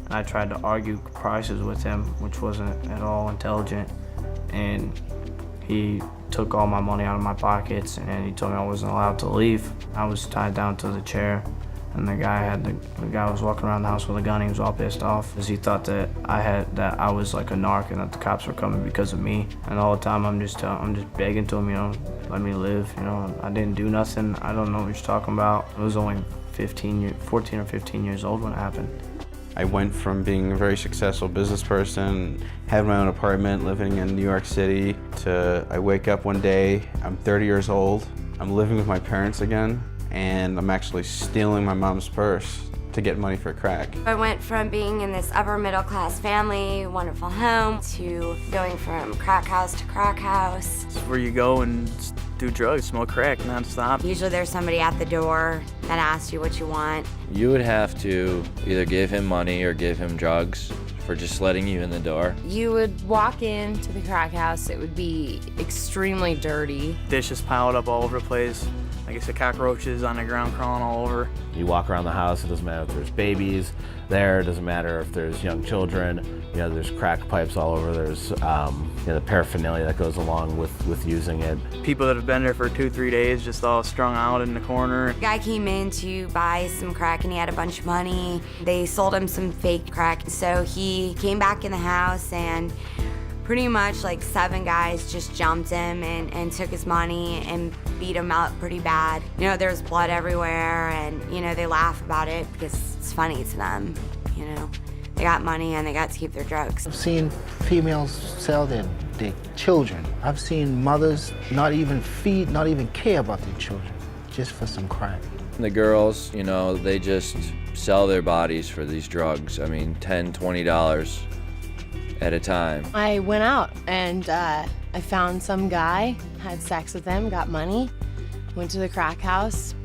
And I tried to argue prices with him, which wasn't at all intelligent. And he took all my money out of my pockets and he told me I wasn't allowed to leave. I was tied down to the chair, and the guy was walking around the house with a gun. He was all pissed off because he thought that I was like a narc and that the cops were coming because of me. And all the time I'm just begging to him, you know, let me live. You know, I didn't do nothing. I don't know what you're talking about. I was only 14 or 15 years old when it happened. I went from being a very successful business person, had my own apartment living in New York City, to I wake up one day, I'm 30 years old, I'm living with my parents again, and I'm actually stealing my mom's purse to get money for crack. I went from being in this upper middle class family, wonderful home, to going from crack house to crack house. It's where you go and do drugs, smoke crack nonstop. Usually there's somebody at the door that asks you what you want. You would have to either give him money or give him drugs for just letting you in the door. You would walk into the crack house, it would be extremely dirty. Dishes piled up all over the place. Like I said, cockroaches on the ground crawling all over. You walk around the house, it doesn't matter if there's babies there, it doesn't matter if there's young children, you know, there's crack pipes all over, there's you know, the paraphernalia that goes along with using it. People that have been there for 2-3 days just all strung out in the corner. A guy came in to buy some crack and he had a bunch of money. They sold him some fake crack. So he came back in the house and pretty much like 7 guys just jumped him and took his money and beat him up pretty bad. You know, there's blood everywhere and, you know, they laugh about it because it's funny to them, you know. They got money and they got to keep their drugs. I've seen females sell their children. I've seen mothers not even care about their children, just for some crack. The girls, you know, they just sell their bodies for these drugs. I mean, $10, $20 at a time. I went out and I found some guy, had sex with him, got money, went to the crack house,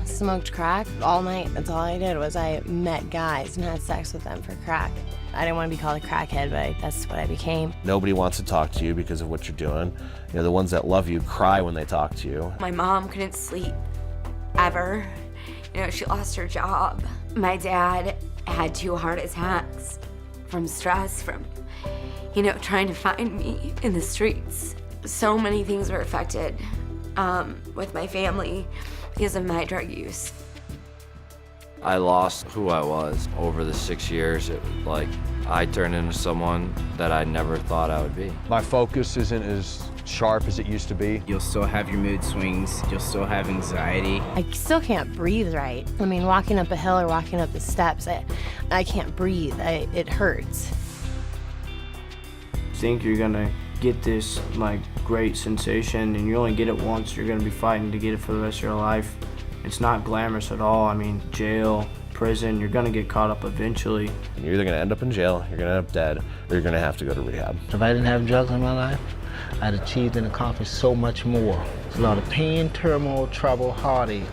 smoked crack all night. That's all I did was I met guys and had sex with them for crack. I didn't want to be called a crackhead, but that's what I became. Nobody wants to talk to you because of what you're doing. You know, the ones that love you cry when they talk to you. My mom couldn't sleep ever. You know, she lost her job. My dad had 2 heart attacks from stress, from, you know, trying to find me in the streets. So many things were affected with my family because of my drug use. I lost who I was over the 6 years. It was like I turned into someone that I never thought I would be. My focus isn't as sharp as it used to be. You'll still have your mood swings. You'll still have anxiety. I still can't breathe right. I mean, walking up a hill or walking up the steps, I can't breathe. It hurts. Think you're gonna get this like great sensation and you only get it once. You're gonna be fighting to get it for the rest of your life. It's not glamorous at all. I mean, jail, prison, you're gonna get caught up eventually. You're either gonna end up in jail, you're gonna end up dead, or you're gonna have to go to rehab. If I didn't have drugs in my life, I'd achieved and accomplished so much more. It's a lot of pain, turmoil, trouble, heartache,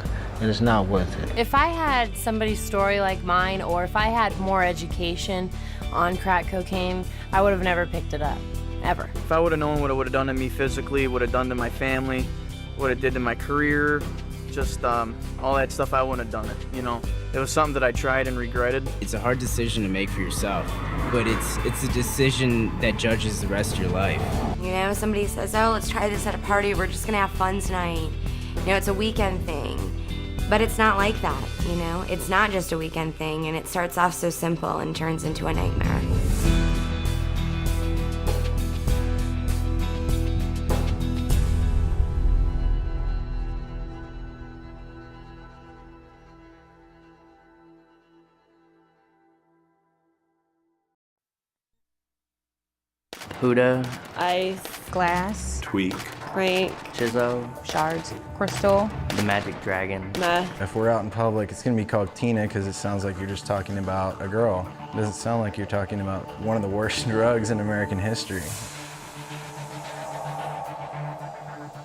and it's not worth it. If I had somebody's story like mine, or if I had more education on crack cocaine, I would have never picked it up, ever. If I would have known what it would have done to me physically, would have done to my family, what it did to my career, just all that stuff, I wouldn't have done it, you know. It was something that I tried and regretted. It's a hard decision to make for yourself, but it's a decision that judges the rest of your life. You know, somebody says, oh, let's try this at a party, we're just gonna have fun tonight. You know, it's a weekend thing. But it's not like that, you know? It's not just a weekend thing, and it starts off so simple and turns into a nightmare. Huda, ice, glass, tweak, crank, Chizo, shards, crystal, the magic dragon. meth. If we're out in public, it's gonna be called Tina because it sounds like you're just talking about a girl. It doesn't sound like you're talking about one of the worst drugs in American history.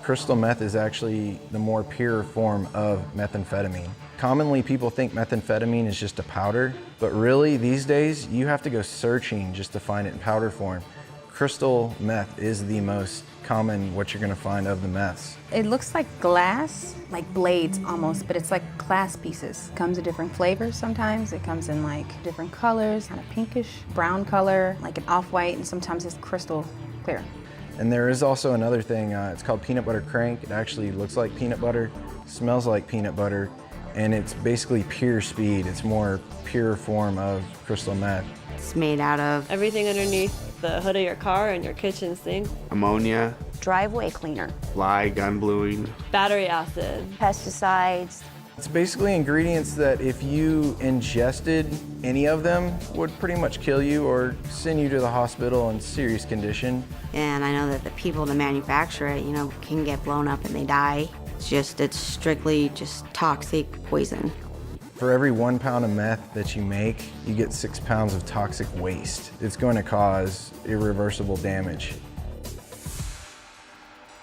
Crystal meth is actually the more pure form of methamphetamine. Commonly, people think methamphetamine is just a powder, but really, these days, you have to go searching just to find it in powder form. Crystal meth is the most common what you're gonna find of the meths. It looks like glass, like blades almost, but it's like glass pieces. Comes in different flavors sometimes. It comes in like different colors, kind of pinkish, brown color, like an off-white, and sometimes it's crystal clear. And there is also another thing, it's called peanut butter crank. It actually looks like peanut butter, smells like peanut butter, and it's basically pure speed. It's more pure form of crystal meth. It's made out of everything underneath the hood of your car and your kitchen sink. Ammonia, driveway cleaner, lye, gun bluing, battery acid, pesticides. It's basically ingredients that if you ingested any of them would pretty much kill you or send you to the hospital in serious condition. And I know that the people that manufacture it, can get blown up and they die. It's strictly just toxic poison. For every 1 pound of meth that you make, you get 6 pounds of toxic waste. It's going to cause irreversible damage.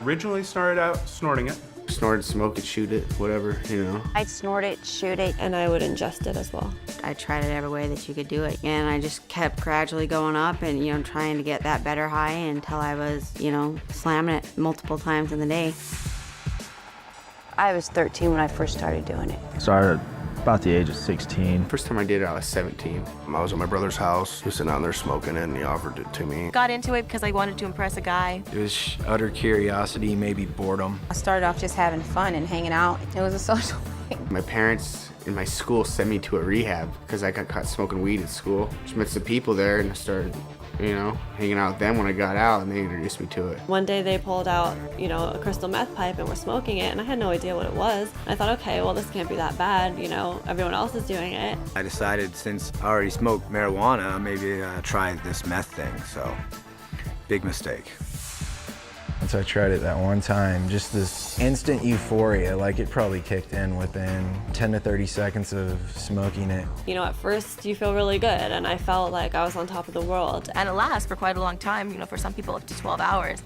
Originally started out snorting it. Snort it, smoke it, shoot it, whatever, I'd snort it, shoot it. and I would ingest it as well. I tried it every way that you could do it. And I just kept gradually going up and, trying to get that better high until I was, slamming it multiple times in the day. I was 13 when I first started doing it. Started about the age of 16. First time I did it, I was 17. I was at my brother's house. He was sitting out there smoking it, and he offered it to me. Got into it because I wanted to impress a guy. It was utter curiosity, maybe boredom. I started off just having fun and hanging out. It was a social thing. My parents in my school sent me to a rehab because I got caught smoking weed at school. Just met some people there and I started, hanging out with them when I got out, and they introduced me to it. One day they pulled out, a crystal meth pipe and were smoking it, and I had no idea what it was. I thought, okay, well, this can't be that bad, everyone else is doing it. I decided since I already smoked marijuana, maybe try this meth thing, so big mistake. Once I tried it that one time, just this instant euphoria, like it probably kicked in within 10 to 30 seconds of smoking it. At first you feel really good, and I felt like I was on top of the world. And it lasts for quite a long time, for some people up to 12 hours.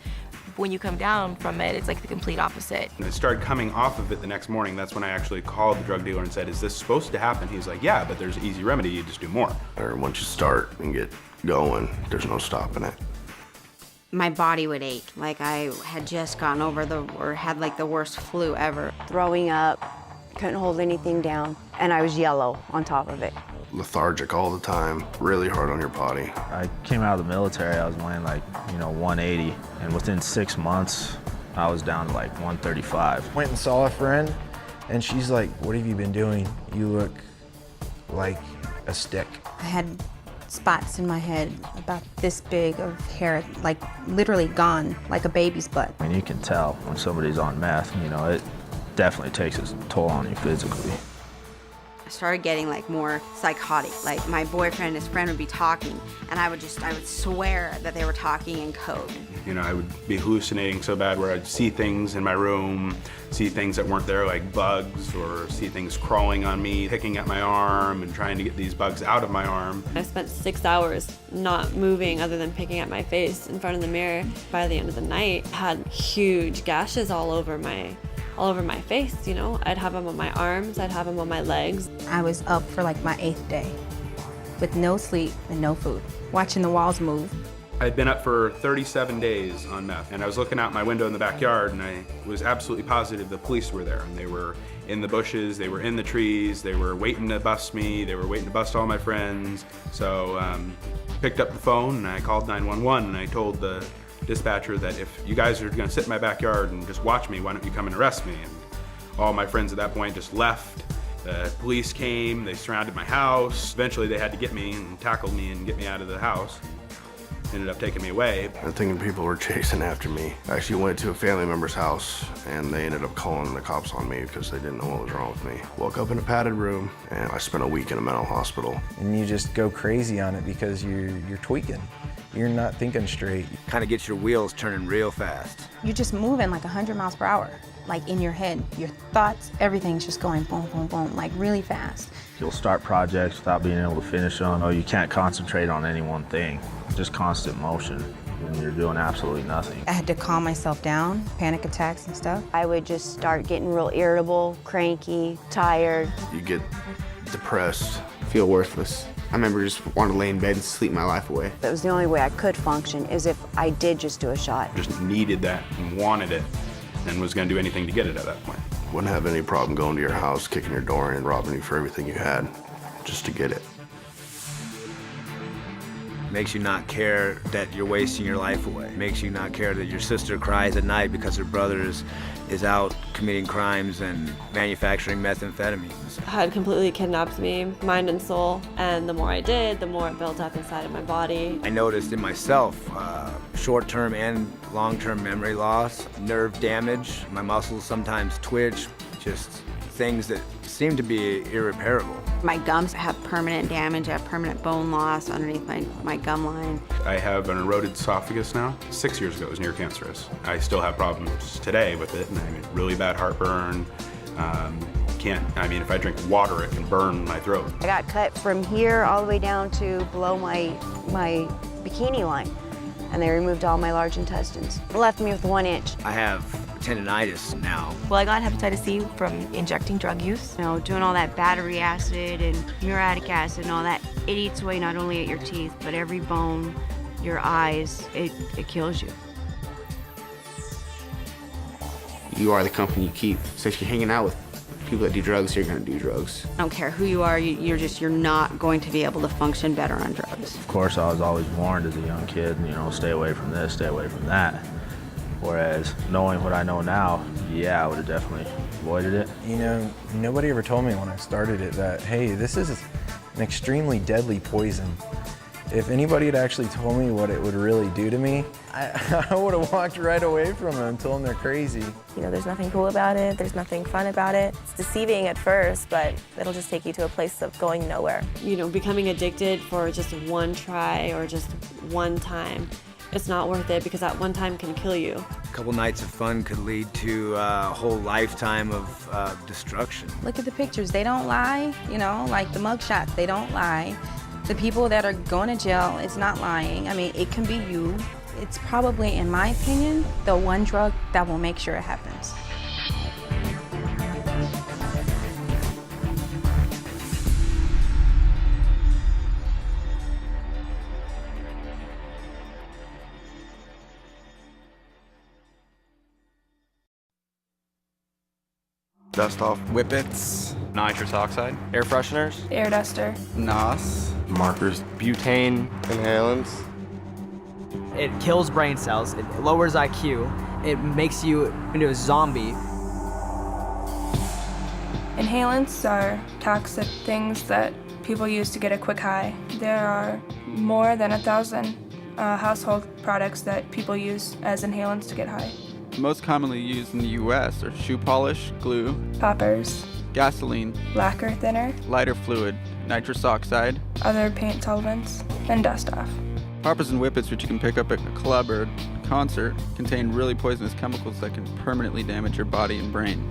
When you come down from it, it's like the complete opposite. And I started coming off of it the next morning. That's when I actually called the drug dealer and said, is this supposed to happen? He's like, yeah, but there's an easy remedy, you just do more. Or once you start and get going, there's no stopping it. My body would ache, like I had just gotten over had like the worst flu ever. Throwing up, couldn't hold anything down, and I was yellow on top of it. Lethargic all the time, really hard on your body. I came out of the military, I was weighing 180, and within 6 months, I was down to 135. Went and saw a friend, and she's like, what have you been doing? You look like a stick. I had spots in my head about this big of hair, literally gone, like a baby's butt. I mean, you can tell when somebody's on meth, it definitely takes its toll on you physically. I started getting more psychotic. Like my boyfriend and his friend would be talking, and I would swear that they were talking in code. I would be hallucinating so bad where I'd see things in my room, see things that weren't there like bugs, or see things crawling on me, picking at my arm and trying to get these bugs out of my arm. I spent 6 hours not moving other than picking at my face in front of the mirror. By the end of the night, I had huge gashes all over my face, I'd have them on my arms, I'd have them on my legs. I was up for my 8th day with no sleep and no food, watching the walls move. I'd been up for 37 days on meth, and I was looking out my window in the backyard, and I was absolutely positive the police were there, and they were in the bushes, they were in the trees, they were waiting to bust me, they were waiting to bust all my friends. So picked up the phone and I called 911, and I told the dispatcher that if you guys are gonna sit in my backyard and just watch me, why don't you come and arrest me? And all my friends at that point just left. The police came, they surrounded my house. Eventually they had to get me and tackled me and get me out of the house. Ended up taking me away. I'm thinking people were chasing after me. I actually went to a family member's house and they ended up calling the cops on me because they didn't know what was wrong with me. Woke up in a padded room and I spent a week in a mental hospital. And you just go crazy on it because you're tweaking. you're not thinking straight. Kind of gets your wheels turning real fast. You're just moving like 100 miles per hour, like in your head. Your thoughts, everything's just going boom, boom, boom, like really fast. You'll start projects without being able to finish them, or you can't concentrate on any one thing. Just constant motion when you're doing absolutely nothing. I had to calm myself down, panic attacks and stuff. I would just start getting real irritable, cranky, tired. You get depressed, feel worthless. I remember just wanting to lay in bed and sleep my life away. That was the only way I could function, is if I did just do a shot. Just needed that and wanted it and was going to do anything to get it at that point. Wouldn't have any problem going to your house, kicking your door in, robbing you for everything you had, just to get it. Makes you not care that you're wasting your life away. Makes you not care that your sister cries at night because her brother is out committing crimes and manufacturing methamphetamines. Had completely kidnapped me, mind and soul, and the more I did, the more it built up inside of my body. I noticed in myself short-term and long-term memory loss, nerve damage, my muscles sometimes twitch, just things that seem to be irreparable. My gums have permanent damage. I have permanent bone loss underneath my gum line. I have an eroded esophagus now. 6 years ago, it was near cancerous. I still have problems today with it, and I get really bad heartburn. If I drink water, it can burn my throat. I got cut from here all the way down to below my bikini line, and they removed all my large intestines. It left me with 1 inch. I have tendinitis now. Well, I got hepatitis C from injecting drug use. You know, doing all that battery acid and muriatic acid and all that, it eats away not only at your teeth, but every bone, your eyes, it kills you. You are the company you keep. So if you're hanging out with people that do drugs, you're gonna do drugs. I don't care who you are, you're not going to be able to function better on drugs. Of course, I was always warned as a young kid, stay away from this, stay away from that. Whereas knowing what I know now, yeah, I would have definitely avoided it. Nobody ever told me when I started it that, hey, this is an extremely deadly poison. If anybody had actually told me what it would really do to me, I would have walked right away from them and told them they're crazy. There's nothing cool about it, there's nothing fun about it. It's deceiving at first, but it'll just take you to a place of going nowhere. Becoming addicted for just one try or just one time, it's not worth it because that one time can kill you. A couple nights of fun could lead to a whole lifetime of destruction. Look at the pictures, they don't lie, like the mug shots, they don't lie. The people that are going to jail, it's not lying. It can be you. It's probably, in my opinion, the one drug that will make sure it happens. Dust off. Whippets, nitrous oxide, air fresheners, air duster, NOS, Markers. butane, Inhalants. It kills brain cells, it lowers IQ, it makes you into a zombie. Inhalants are toxic things that people use to get a quick high. There are more than 1,000 household products that people use as inhalants to get high. Most commonly used in the U.S. are shoe polish, glue, Poppers, gasoline, lacquer thinner, lighter fluid, nitrous oxide, other paint solvents, and dust off. Poppers and whippets, which you can pick up at a club or a concert, contain really poisonous chemicals that can permanently damage your body and brain.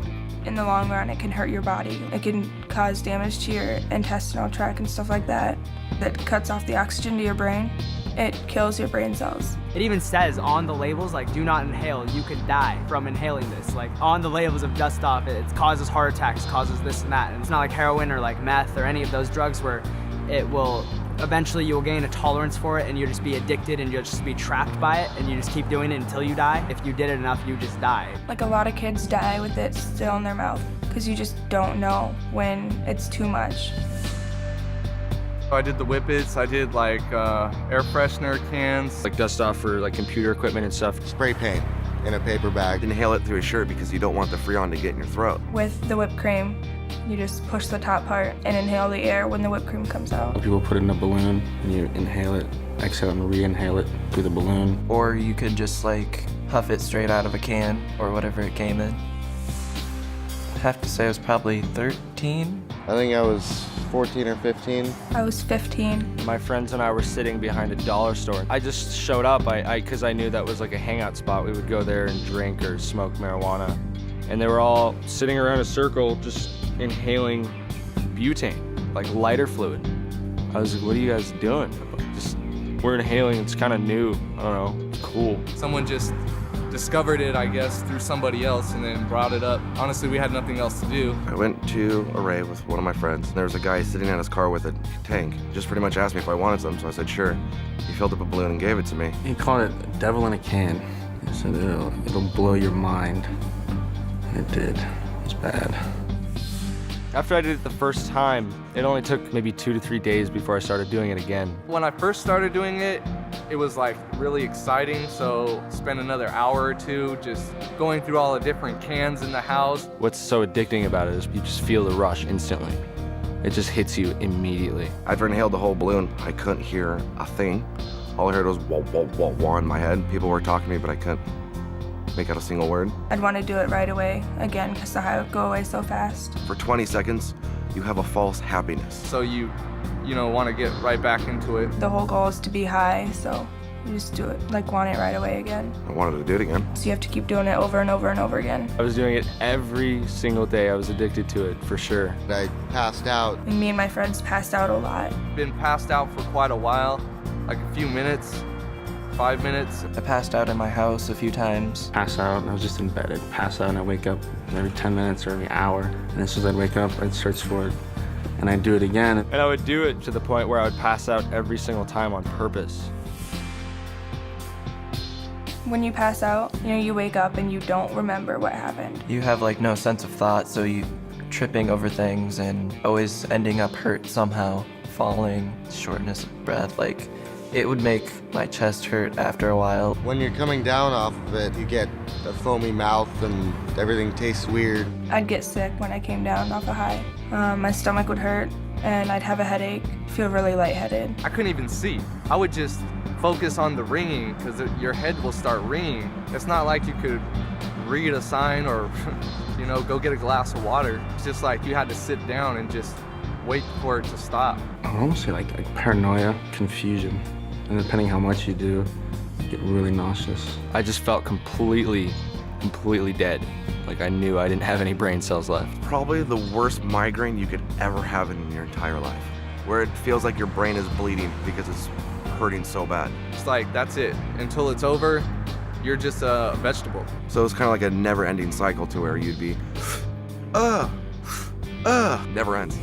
In the long run, it can hurt your body. It can cause damage to your intestinal tract and stuff like that. That cuts off the oxygen to your brain. It kills your brain cells. It even says on the labels, do not inhale, you could die from inhaling this. On the labels of dust off, it causes heart attacks, causes this and that. And it's not like heroin or meth or any of those drugs where it will, eventually you'll gain a tolerance for it and you'll just be addicted and you'll just be trapped by it and you just keep doing it until you die. If you did it enough, you just die. A lot of kids die with it still in their mouth because you just don't know when it's too much. I did the whippets, I did air freshener cans. Dust off for computer equipment and stuff. Spray paint in a paper bag. Inhale it through a shirt because you don't want the Freon to get in your throat. With the whipped cream, you just push the top part and inhale the air when the whipped cream comes out. People put it in a balloon and you inhale it, exhale and re-inhale it through the balloon. Or you could just puff it straight out of a can or whatever it came in. I have to say I was probably 13 I think I was 14 or 15. I was 15. My friends and I were sitting behind a dollar store. I just showed up because I knew that was like a hangout spot. We would go there and drink or smoke marijuana. And they were all sitting around a circle just inhaling butane, like lighter fluid. I was like, what are you guys doing? We're inhaling, it's kind of new. I don't know, it's cool. Someone just discovered it, I guess, through somebody else and then brought it up. Honestly, we had nothing else to do. I went to a rave with one of my friends. There was a guy sitting in his car with a tank. Just pretty much asked me if I wanted some, so I said sure. He filled up a balloon and gave it to me. He called it devil in a can. He said it'll blow your mind. And it did. It was bad. After I did it the first time, it only took maybe 2 to 3 days before I started doing it again. When I first started doing it, it was like really exciting, so spent another hour or two just going through all the different cans in the house. What's so addicting about it is you just feel the rush instantly. It just hits you immediately. After I inhaled the whole balloon, I couldn't hear a thing. All I heard was wah, wah, wah, wah in my head. People were talking to me, but I couldn't make out a single word. I'd want to do it right away again because the high would go away so fast. For 20 seconds, you have a false happiness. So you want to get right back into it. The whole goal is to be high, so you just do it, like want it right away again. I wanted to do it again. So you have to keep doing it over and over and over again. I was doing it every single day. I was addicted to it, for sure. I passed out. And me and my friends passed out a lot. Been passed out for quite a while, like a few minutes, 5 minutes. I passed out in my house a few times. Pass out, and I was just in bed. I'd pass out, and I'd wake up every 10 minutes or every hour. And as soon as I'd wake up, I'd search for it, and I'd do it again. And I would do it to the point where I would pass out every single time on purpose. When you pass out, you wake up and you don't remember what happened. You have like no sense of thought, so you tripping over things and always ending up hurt somehow, falling, shortness of breath, like it would make my chest hurt after a while. When you're coming down off of it, you get a foamy mouth and everything tastes weird. I'd get sick when I came down off a high. My stomach would hurt and I'd have a headache, feel really lightheaded. I couldn't even see. I would just focus on the ringing because your head will start ringing. It's not like you could read a sign or go get a glass of water. It's just like you had to sit down and just wait for it to stop. I would almost say like paranoia, confusion. And depending how much you do, you get really nauseous. I just felt completely dead. Like I knew I didn't have any brain cells left. Probably the worst migraine you could ever have in your entire life, where it feels like your brain is bleeding because it's hurting so bad. It's like, that's it. Until it's over, you're just a vegetable. So it's kind of like a never-ending cycle to where you'd be, never ends.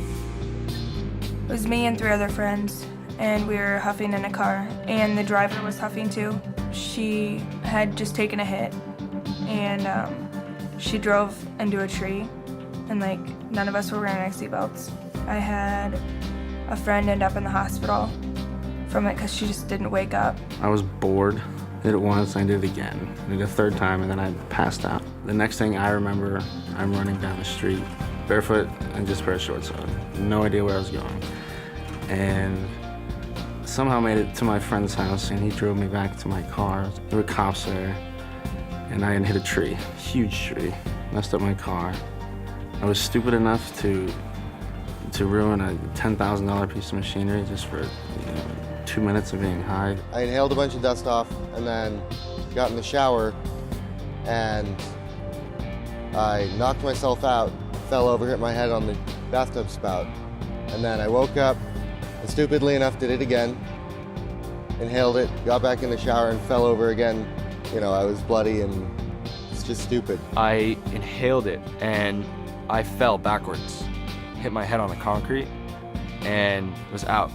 It was me and 3 other friends, and we were huffing in a car, and the driver was huffing too. She had just taken a hit, and she drove into a tree, and none of us were wearing our seatbelts. I had a friend end up in the hospital from it because she just didn't wake up. I was bored. Did it once, I did it again. I did it a 3rd time, and then I passed out. The next thing I remember, I'm running down the street, barefoot and just a pair of shorts on. No idea where I was going. And somehow made it to my friend's house, and he drove me back to my car. There were cops there, and I had hit a tree, huge tree, messed up my car. I was stupid enough to ruin a $10,000 piece of machinery just for 2 minutes of being high. I inhaled a bunch of dust off and then got in the shower and I knocked myself out, fell over, hit my head on the bathtub spout. And then I woke up and stupidly enough did it again, inhaled it, got back in the shower and fell over again. I was bloody and it's just stupid. I inhaled it and I fell backwards, hit my head on the concrete and was out.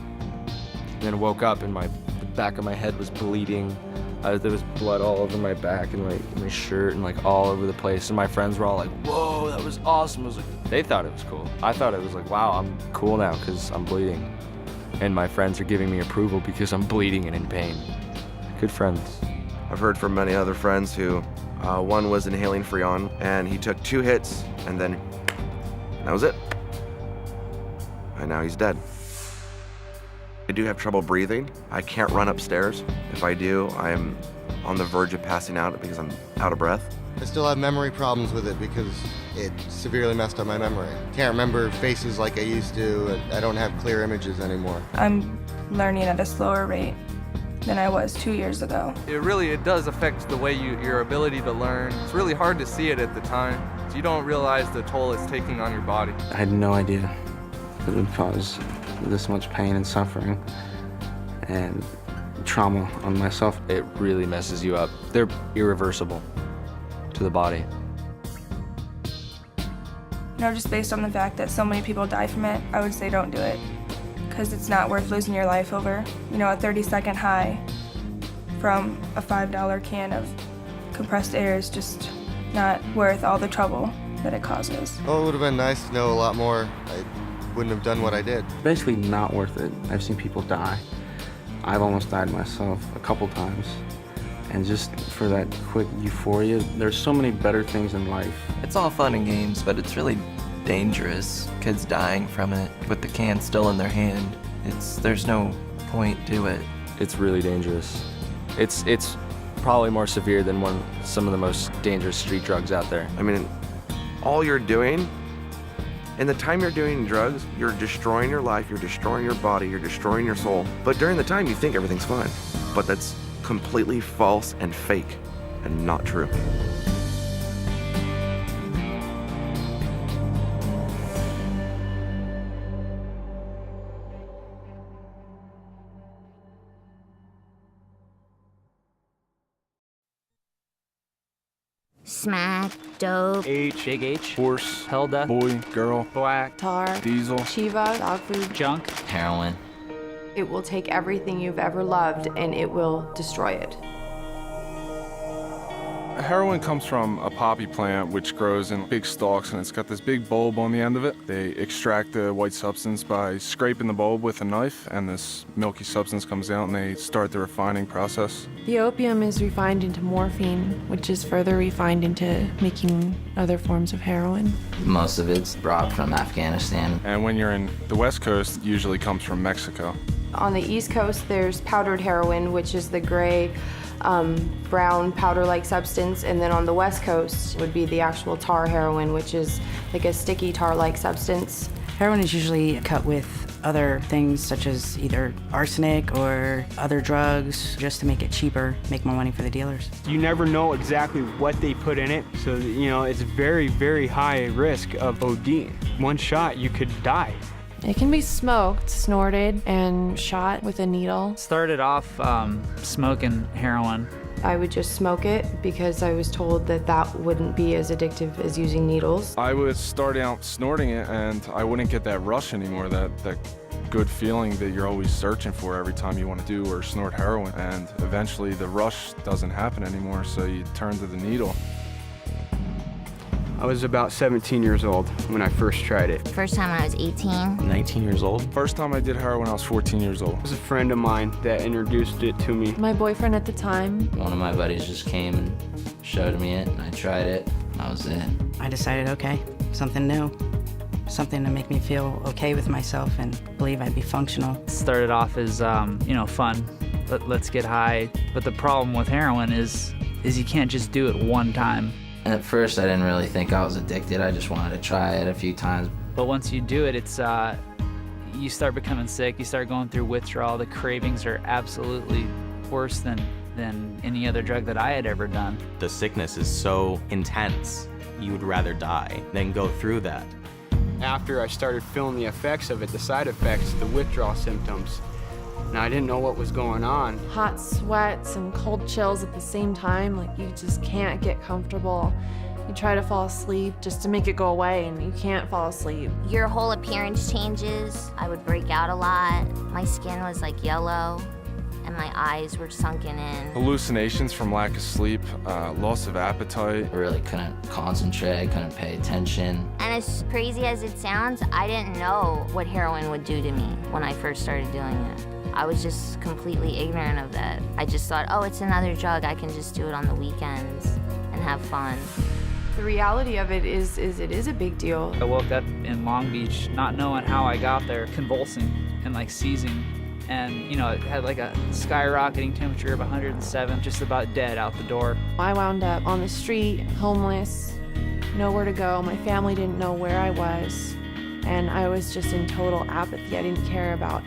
Then woke up and the back of my head was bleeding. There was blood all over my back and my shirt and all over the place. And my friends were all like, whoa, that was awesome. I was like, they thought it was cool. I thought it was like, wow, I'm cool now because I'm bleeding. And my friends are giving me approval because I'm bleeding and in pain. Good friends. I've heard from many other friends who, one was inhaling Freon and he took 2 hits and then that was it. And now he's dead. I do have trouble breathing. I can't run upstairs. If I do, I am on the verge of passing out because I'm out of breath. I still have memory problems with it because it severely messed up my memory. Can't remember faces like I used to. I don't have clear images anymore. I'm learning at a slower rate than I was 2 years ago. It does affect the way your ability to learn. It's really hard to see it at the time. So you don't realize the toll it's taking on your body. I had no idea that it would cause this much pain and suffering and trauma on myself. It really messes you up. They're irreversible to the body. You know, just based on the fact that so many people die from it, I would say don't do it. Because it's not worth losing your life over. You know, a 30-second high from a $5 can of compressed air is just not worth all the trouble that it causes. Well, it would have been nice to know a lot more. I wouldn't have done what I did. Basically not worth it. I've seen people die. I've almost died myself a couple times. And just for that quick euphoria, there's so many better things in life. It's all fun and games, but it's really dangerous. Kids dying from it with the can still in their hand. There's no point to it. It's really dangerous. It's probably more severe than some of the most dangerous street drugs out there. I mean, all you're doing, in the time you're doing drugs, you're destroying your life, you're destroying your body, you're destroying your soul. But during the time, you think everything's fine. But that's completely false and fake and not true. Smack, dope, H, big H, horse, Helda, boy, girl, black, tar, diesel, Chiva, dog food, junk, heroin. It will take everything you've ever loved and it will destroy it. Heroin comes from a poppy plant which grows in big stalks, and it's got this big bulb on the end of it. They extract the white substance by scraping the bulb with a knife, and this milky substance comes out and they start the refining process. The opium is refined into morphine, which is further refined into making other forms of heroin. Most of it's brought from Afghanistan. And when you're in the West Coast, it usually comes from Mexico. On the East Coast, there's powdered heroin, which is the gray, brown powder-like substance, and then on the West Coast would be the actual tar heroin, which is like a sticky tar-like substance. Heroin is usually cut with other things such as either arsenic or other drugs just to make it cheaper, make more money for the dealers. You never know exactly what they put in it, so you know it's very, very high risk of OD. One shot, you could die. It can be smoked, snorted, and shot with a needle. Started off smoking heroin. I would just smoke it because I was told that that wouldn't be as addictive as using needles. I would start out snorting it, and I wouldn't get that rush anymore, that good feeling that you're always searching for every time you want to do or snort heroin. And eventually the rush doesn't happen anymore, so you turn to the needle. I was about 17 years old when I first tried it. First time when I was 18. 19 years old. First time I did heroin, I was 14 years old. It was a friend of mine that introduced it to me. My boyfriend at the time. One of my buddies just came and showed me it, and I tried it. That was it. I decided, okay, something new. Something to make me feel okay with myself and believe I'd be functional. It started off as, fun. Let's get high. But the problem with heroin is you can't just do it one time. And at first, I didn't really think I was addicted. I just wanted to try it a few times. But once you do it, it's you start becoming sick. You start going through withdrawal. The cravings are absolutely worse than any other drug that I had ever done. The sickness is so intense, you would rather die than go through that. After I started feeling the effects of it, the side effects, the withdrawal symptoms, and I didn't know what was going on. Hot sweats and cold chills at the same time, like you just can't get comfortable. You try to fall asleep just to make it go away, and you can't fall asleep. Your whole appearance changes. I would break out a lot. My skin was like yellow, and my eyes were sunken in. Hallucinations from lack of sleep, loss of appetite. I really couldn't concentrate, couldn't pay attention. And as crazy as it sounds, I didn't know what heroin would do to me when I first started doing it. I was just completely ignorant of that. I just thought, oh, it's another drug. I can just do it on the weekends and have fun. The reality of it is it is a big deal. I woke up in Long Beach not knowing how I got there, convulsing and seizing and you know, it had like a skyrocketing temperature of 107, just about dead out the door. I wound up on the street, homeless, nowhere to go. My family didn't know where I was, and I was just in total apathy. I didn't care about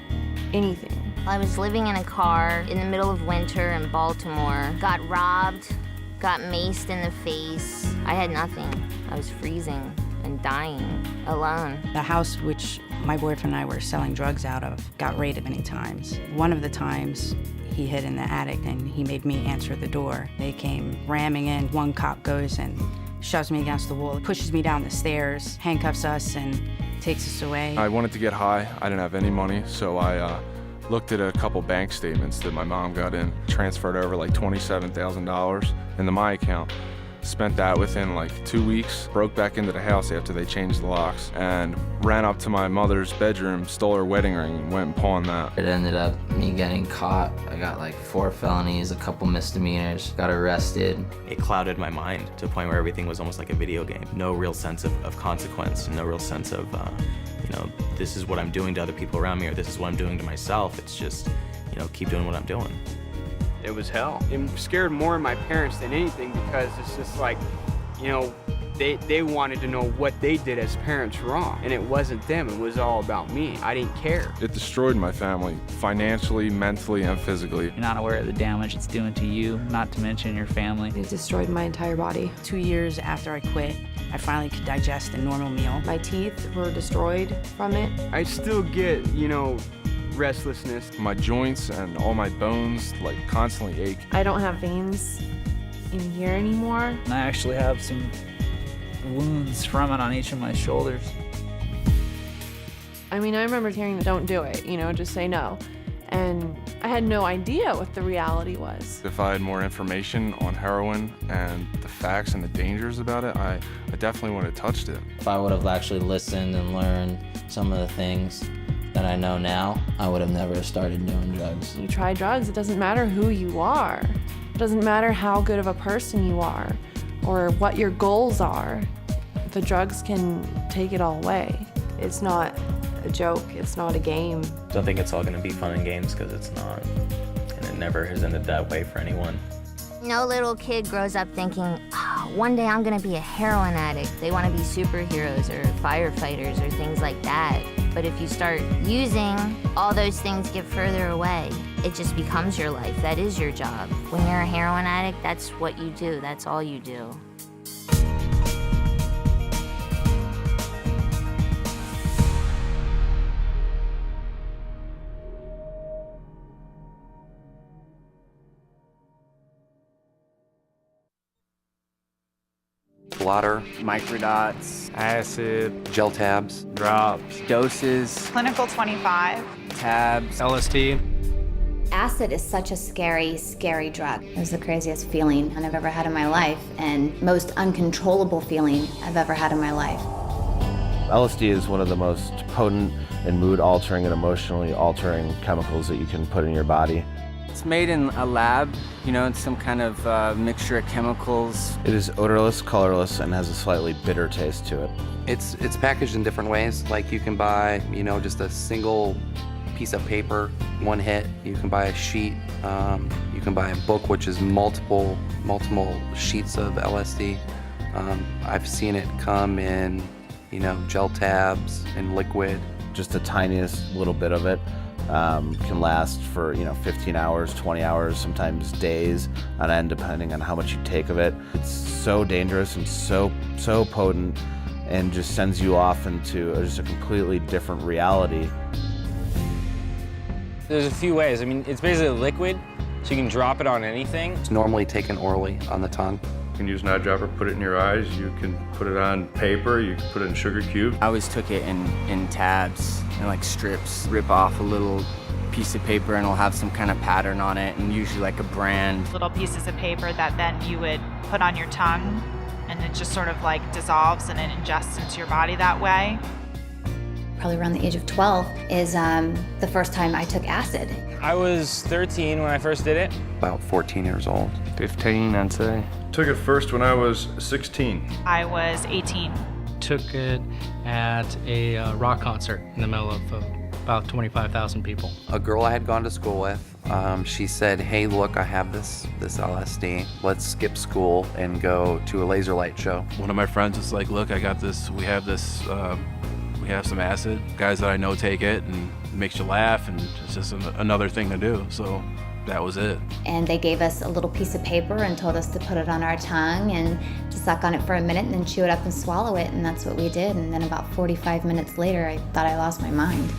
anything. I was living in a car in the middle of winter in Baltimore, got robbed, got maced in the face. I had nothing. I was freezing and dying, alone. The house which my boyfriend and I were selling drugs out of got raided many times. One of the times he hid in the attic and he made me answer the door. They came ramming in. One cop goes and shoves me against the wall, pushes me down the stairs, handcuffs us and takes us away. I wanted to get high. I didn't have any money, so I looked at a couple bank statements that my mom got in, transferred over like $27,000 into my account. Spent that within like 2 weeks, broke back into the house after they changed the locks, and ran up to my mother's bedroom, stole her wedding ring, and went and pawned that. It ended up me getting caught. I got like 4 felonies, a couple misdemeanors, got arrested. It clouded my mind to a point where everything was almost like a video game. No real sense of consequence, no real sense of, you know, this is what I'm doing to other people around me, or this is what I'm doing to myself. It's just, you know, keep doing what I'm doing. It was hell. It scared more my parents than anything because it's just like, you know, they wanted to know what they did as parents wrong. And it wasn't them, it was all about me. I didn't care. It destroyed my family, financially, mentally, and physically. You're not aware of the damage it's doing to you, not to mention your family. It destroyed my entire body. 2 years after I quit, I finally could digest a normal meal. My teeth were destroyed from it. I still get, you know, restlessness. My joints and all my bones like constantly ache. I don't have veins in here anymore. And I actually have some wounds from it on each of my shoulders. I mean, I remember hearing, don't do it, you know, just say no. And I had no idea what the reality was. If I had more information on heroin and the facts and the dangers about it, I definitely would have touched it. If I would have actually listened and learned some of the things that I know now, I would have never started doing drugs. You try drugs, it doesn't matter who you are. It doesn't matter how good of a person you are or what your goals are. The drugs can take it all away. It's not a joke, it's not a game. Don't think it's all gonna be fun and games, because it's not. And it never has ended that way for anyone. No little kid grows up thinking, oh, one day I'm gonna be a heroin addict. They wanna be superheroes or firefighters or things like that. But if you start using, all those things get further away. It just becomes your life. That is your job. When you're a heroin addict, that's what you do. That's all you do. Blotter, microdots, acid, gel tabs, drops, doses, clinical 25, tabs, LSD. Acid is such a scary, scary drug. It was the craziest feeling I've ever had in my life and most uncontrollable feeling I've ever had in my life. LSD is one of the most potent and mood-altering and emotionally altering chemicals that you can put in your body. It's made in a lab, you know, it's some kind of mixture of chemicals. It is odorless, colorless, and has a slightly bitter taste to it. It's packaged in different ways. Like you can buy, you know, just a single piece of paper, one hit. You can buy a sheet. You can buy a book, which is multiple sheets of LSD. I've seen it come in, you know, gel tabs and liquid. Just the tiniest little bit of it can last for, you know, 15 hours, 20 hours, sometimes days on end, depending on how much you take of it. It's so dangerous and so potent, and just sends you off into just a completely different reality. There's a few ways. I mean, it's basically liquid, so you can drop it on anything. It's normally taken orally on the tongue. You can use an eyedropper, put it in your eyes. You can put it on paper. You can put it in sugar cubes. I always took it in tabs and like strips. Rip off a little piece of paper and it'll have some kind of pattern on it, and usually like a brand. little pieces of paper that then you would put on your tongue, and it just sort of like dissolves and it ingests into your body that way. Probably around the age of 12 is the first time I took acid. I was 13 when I first did it. About 14 years old. 15, I'd say. Took it first when I was 16. I was 18. Took it at a rock concert in the middle of about 25,000 people. A girl I had gone to school with, she said, hey, look, I have this LSD. Let's skip school and go to a laser light show. One of my friends was like, look, I got this, we have some acid. Guys that I know take it, and it makes you laugh, and it's just another thing to do. So that was it. And they gave us a little piece of paper and told us to put it on our tongue and to suck on it for a minute and then chew it up and swallow it, and that's what we did. And then about 45 minutes later, I thought I lost my mind.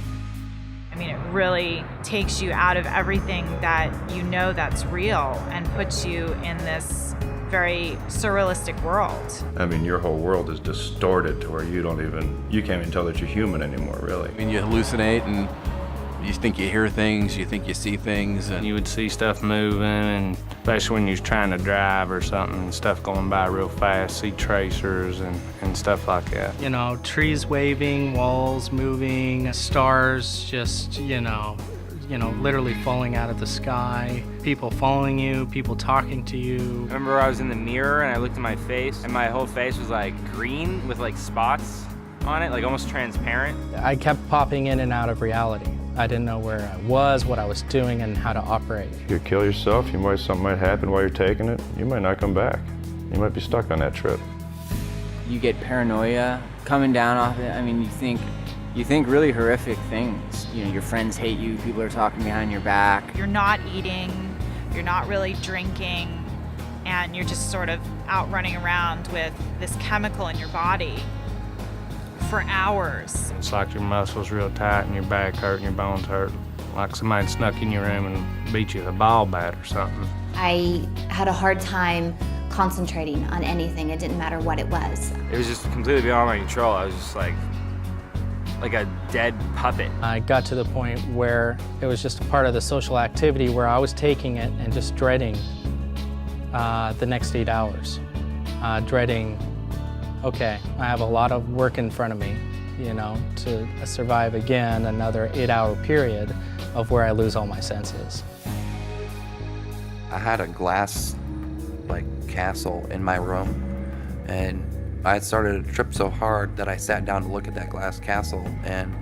I mean, it really takes you out of everything that you know that's real and puts you in this very surrealistic world. I mean, your whole world is distorted to where you can't even tell that you're human anymore, really. I mean, you hallucinate, and you think you hear things, you think you see things. And you would see stuff moving, and especially when you was trying to drive or something, stuff going by real fast, see tracers and stuff like that. You know, trees waving, walls moving, stars just, literally falling out of the sky, people following you, people talking to you. I remember I was in the mirror and I looked at my face, and my whole face was like green with like spots on it, like almost transparent. I kept popping in and out of reality. I didn't know where I was, what I was doing, and how to operate. You could kill yourself, something might happen while you're taking it. You might not come back. You might be stuck on that trip. You get paranoia coming down off it. I mean, you think really horrific things. You know, your friends hate you, people are talking behind your back. You're not eating, you're not really drinking, and you're just sort of out running around with this chemical in your body for hours. It's like your muscles real tight and your back hurt and your bones hurt. Like somebody snuck in your room and beat you with a ball bat or something. I had a hard time concentrating on anything. It didn't matter what it was. It was just completely beyond my control. I was just like a dead puppet. I got to the point where it was just a part of the social activity where I was taking it and just dreading the next 8 hours. Dreading, okay, I have a lot of work in front of me, to survive again another 8-hour period of where I lose all my senses. I had a glass castle in my room, and I had started to trip so hard that I sat down to look at that glass castle, and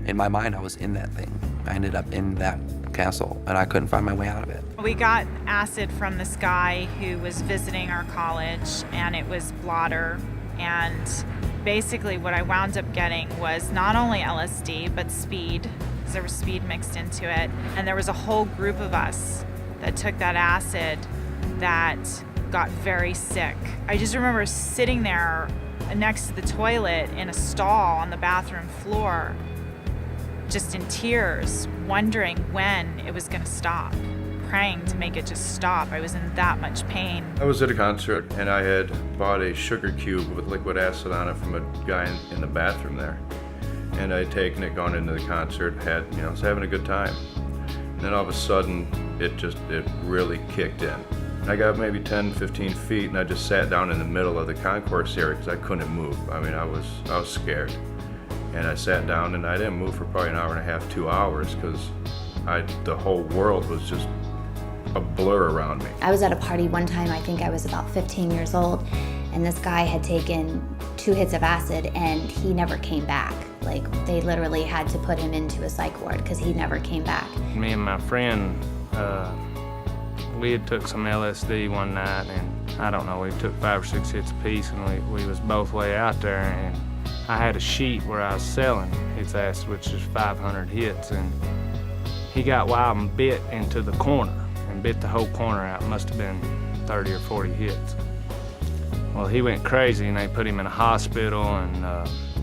in my mind I was in that thing. I ended up in that castle, and I couldn't find my way out of it. We got acid from this guy who was visiting our college, and it was blotter, and basically what I wound up getting was not only LSD, but speed, because there was speed mixed into it, and there was a whole group of us that took that acid that got very sick. I just remember sitting there next to the toilet in a stall on the bathroom floor, just in tears, wondering when it was gonna stop, praying to make it just stop. I was in that much pain. I was at a concert, and I had bought a sugar cube with liquid acid on it from a guy in the bathroom there. And I had taken it, gone into the concert, was having a good time. And then all of a sudden, it really kicked in. I got maybe 10, 15 feet, and I just sat down in the middle of the concourse area because I couldn't move. I mean, I was scared. And I sat down, and I didn't move for probably an hour and a half, 2 hours, because the whole world was just a blur around me. I was at a party one time, I think I was about 15 years old, and this guy had taken 2 hits of acid, and he never came back. They literally had to put him into a psych ward because he never came back. Me and my friend, we had took some LSD one night, and I don't know, we took 5 or 6 hits apiece, and we was both way out there, and I had a sheet where I was selling his acid, which is 500 hits, and he got wild and bit into the corner, and bit the whole corner out. Must have been 30 or 40 hits. Well, he went crazy, and they put him in a hospital, and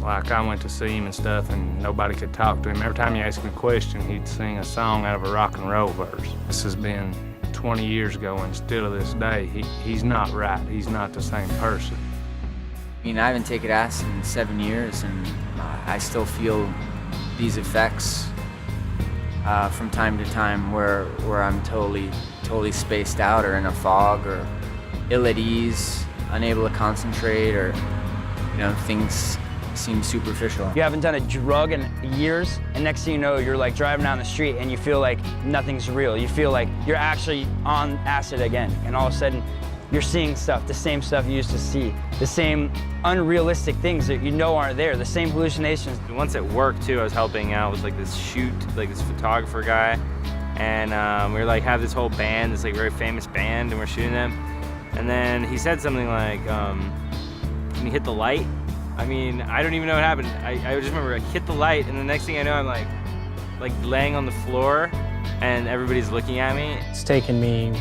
I went to see him and stuff, and nobody could talk to him. Every time you asked him a question, he'd sing a song out of a rock and roll verse. This has been 20 years ago, and still to this day, he's not right. He's not the same person. I mean, I haven't taken acid in 7 years, and I still feel these effects from time to time where I'm totally spaced out or in a fog or ill at ease, unable to concentrate, or things seem superficial. You haven't done a drug in years, and next thing you know, you're driving down the street and you feel like nothing's real. You feel like you're actually on acid again, and all of a sudden You're seeing stuff, the same stuff you used to see, the same unrealistic things that you know aren't there, the same hallucinations. Once at work too, I was helping out with like this this photographer guy, and we were like have this whole band, this like very famous band, and we're shooting them. And then he said something like, "Can you hit the light?" I mean, I don't even know what happened. I just remember I hit the light, and the next thing I know, I'm like laying on the floor, and everybody's looking at me. It's taken me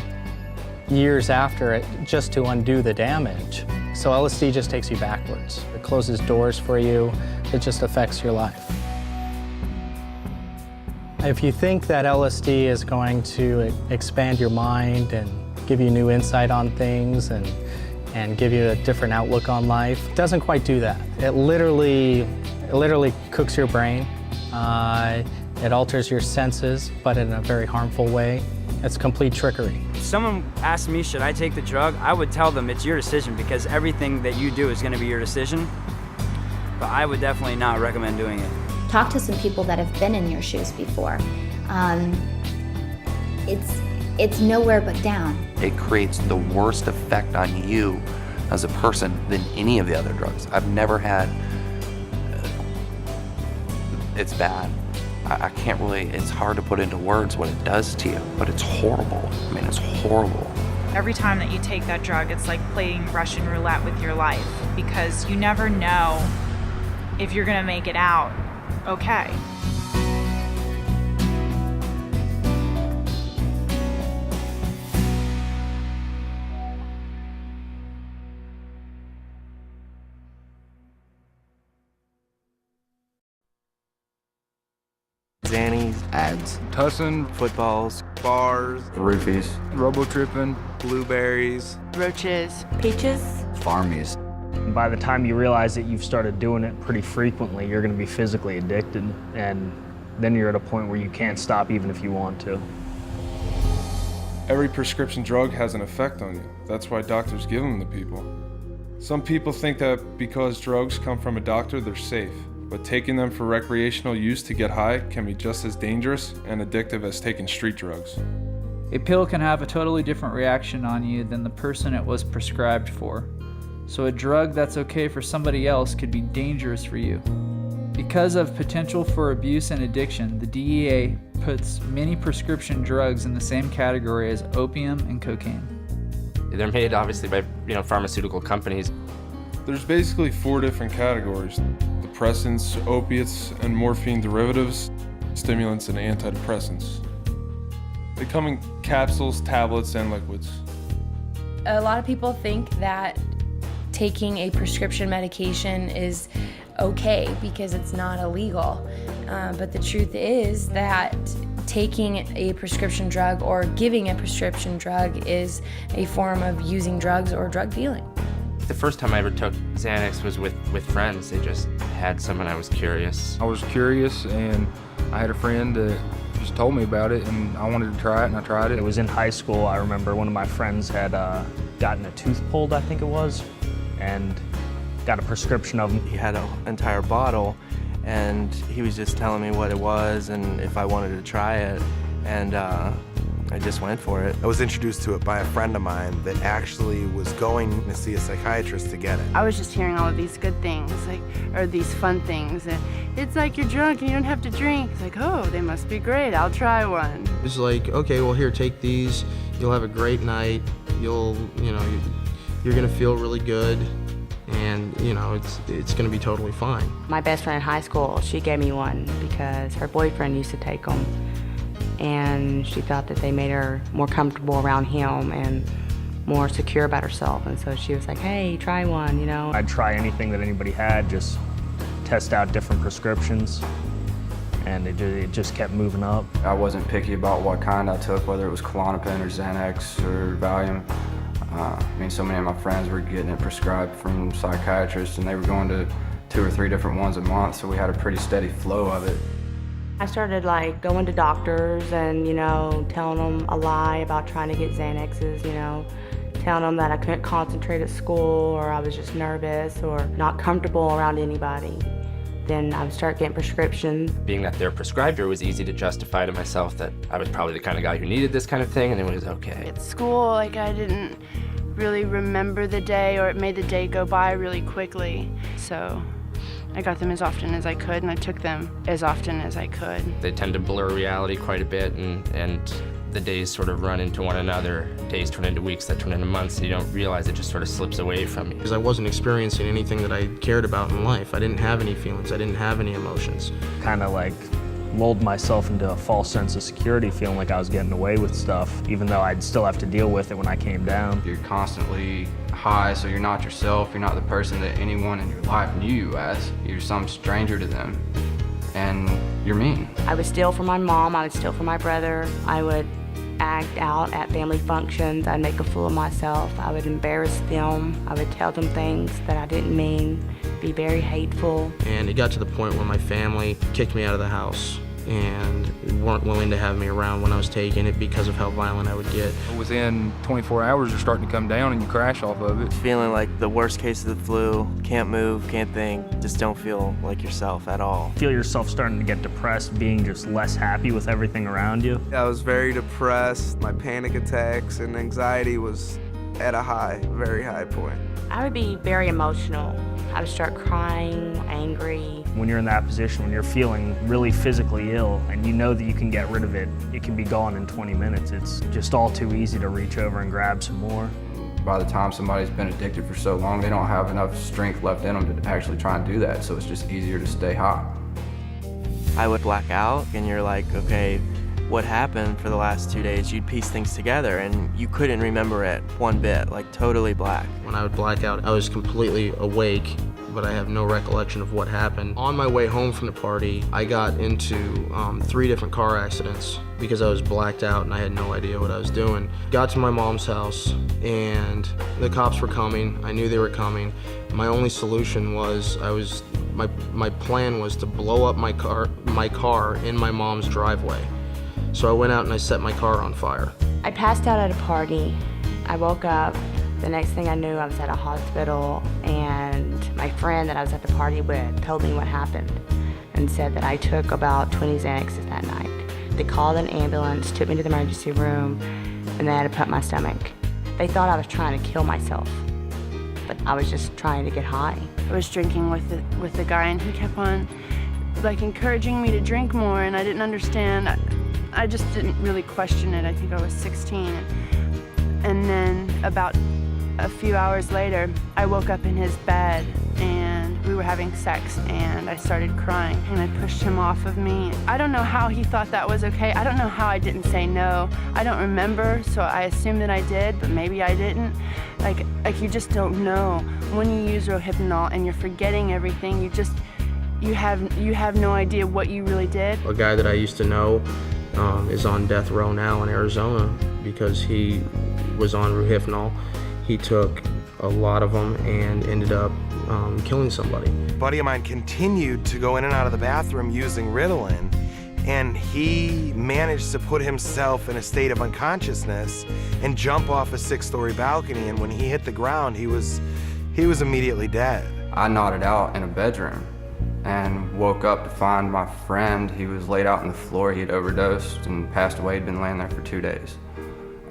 years after it just to undo the damage. So LSD just takes you backwards. It closes doors for you. It just affects your life. If you think that LSD is going to expand your mind and give you new insight on things and give you a different outlook on life, it doesn't quite do that. It literally cooks your brain. It alters your senses, but in a very harmful way. It's complete trickery. If someone asked me, should I take the drug, I would tell them it's your decision because everything that you do is going to be your decision. But I would definitely not recommend doing it. Talk to some people that have been in your shoes before. It's nowhere but down. It creates the worst effect on you as a person than any of the other drugs. I've never had, it's bad. I can't really, it's hard to put into words what it does to you, but it's horrible. I mean, it's horrible. Every time that you take that drug, it's like playing Russian roulette with your life because you never know if you're gonna make it out okay. Zannies, ads, Tussin, footballs, bars, roofies, robo-tripping, blueberries, Roaches. Peaches. farmies. By the time you realize that you've started doing it pretty frequently, you're going to be physically addicted, and then you're at a point where you can't stop even if you want to. Every prescription drug has an effect on you. That's why doctors give them to people. Some people think that because drugs come from a doctor, they're safe. But taking them for recreational use to get high can be just as dangerous and addictive as taking street drugs. A pill can have a totally different reaction on you than the person it was prescribed for. So a drug that's okay for somebody else could be dangerous for you. Because of potential for abuse and addiction, the DEA puts many prescription drugs in the same category as opium and cocaine. They're made obviously by pharmaceutical companies. There's basically 4 different categories: depressants, opiates, and morphine derivatives, stimulants, and antidepressants. They come in capsules, tablets, and liquids. A lot of people think that taking a prescription medication is okay because it's not illegal. But the truth is that taking a prescription drug or giving a prescription drug is a form of using drugs or drug dealing. The first time I ever took Xanax was with friends. They just had some and I was curious. I was curious and I had a friend that just told me about it and I wanted to try it and I tried it. It was in high school. I remember one of my friends had gotten a tooth pulled, I think it was, and got a prescription of them. He had an entire bottle and he was just telling me what it was and if I wanted to try it, and I just went for it. I was introduced to it by a friend of mine that actually was going to see a psychiatrist to get it. I was just hearing all of these good things, or these fun things. And it's like you're drunk and you don't have to drink. It's like, oh, they must be great. I'll try one. It's like, okay, well here, take these. You'll have a great night. You're gonna feel really good, and it's gonna be totally fine. My best friend in high school, she gave me one because her boyfriend used to take them. And she thought that they made her more comfortable around him and more secure about herself. And so she was like, hey, try one, I'd try anything that anybody had, just test out different prescriptions, and it just kept moving up. I wasn't picky about what kind I took, whether it was Klonopin or Xanax or Valium. So many of my friends were getting it prescribed from psychiatrists, and they were going to 2 or 3 different ones a month, so we had a pretty steady flow of it. I started going to doctors and, telling them a lie about trying to get Xanaxes, telling them that I couldn't concentrate at school or I was just nervous or not comfortable around anybody. Then I would start getting prescriptions. Being that they're prescribed, it was easy to justify to myself that I was probably the kind of guy who needed this kind of thing, and it was okay. At school, I didn't really remember the day, or it made the day go by really quickly. So I got them as often as I could, and I took them as often as I could. They tend to blur reality quite a bit, and the days sort of run into one another. Days turn into weeks, that turn into months, and you don't realize it just sort of slips away from you. Because I wasn't experiencing anything that I cared about in life. I didn't have any feelings. I didn't have any emotions. Kind of like lulled myself into a false sense of security, feeling like I was getting away with stuff, even though I'd still have to deal with it when I came down. You're constantly high, so you're not yourself. You're not the person that anyone in your life knew you as. You're some stranger to them, and you're mean. I would steal from my mom, I would steal from my brother, I would act out at family functions, I'd make a fool of myself, I would embarrass them, I would tell them things that I didn't mean, be very hateful. And it got to the point where my family kicked me out of the house and weren't willing to have me around when I was taking it because of how violent I would get. Within 24 hours, you're starting to come down and you crash off of it. Feeling like the worst case of the flu, can't move, can't think, just don't feel like yourself at all. Feel yourself starting to get depressed, being just less happy with everything around you. I was very depressed. My panic attacks and anxiety was at a very high point. I would be very emotional. I would start crying, angry. When you're in that position, when you're feeling really physically ill and you know that you can get rid of it, it can be gone in 20 minutes. It's just all too easy to reach over and grab some more. By the time somebody's been addicted for so long, they don't have enough strength left in them to actually try and do that, so it's just easier to stay high. I would black out, and you're like, okay, what happened for the last 2 days? You'd piece things together, and you couldn't remember it one bit, like totally black. When I would black out, I was completely awake, but I have no recollection of what happened. On my way home from the party, I got into 3 different car accidents because I was blacked out and I had no idea what I was doing. Got to my mom's house and the cops were coming. I knew they were coming. My only solution was my plan was to blow up my car in my mom's driveway. So I went out and I set my car on fire. I passed out at a party. I woke up. The next thing I knew, I was at a hospital, and my friend that I was at the party with told me what happened and said that I took about 20 Xanaxes that night. They called an ambulance, took me to the emergency room, and they had to pump my stomach. They thought I was trying to kill myself, but I was just trying to get high. I was drinking with the guy, and he kept on encouraging me to drink more, and I didn't understand. I just didn't really question it. I think I was 16. And then about a few hours later, I woke up in his bed and we were having sex, and I started crying and I pushed him off of me. I don't know how he thought that was okay. I don't know how I didn't say no. I don't remember, so I assume that I did, but maybe I didn't. Like you just don't know. When you use Rohypnol and you're forgetting everything, you have no idea what you really did. A guy that I used to know is on death row now in Arizona because he was on Rohypnol. He took a lot of them and ended up killing somebody. A buddy of mine continued to go in and out of the bathroom using Ritalin, and he managed to put himself in a state of unconsciousness and jump off a 6-story balcony, and when he hit the ground, he was immediately dead. I nodded out in a bedroom and woke up to find my friend. He was laid out on the floor. He had overdosed and passed away. He'd been laying there for 2 days.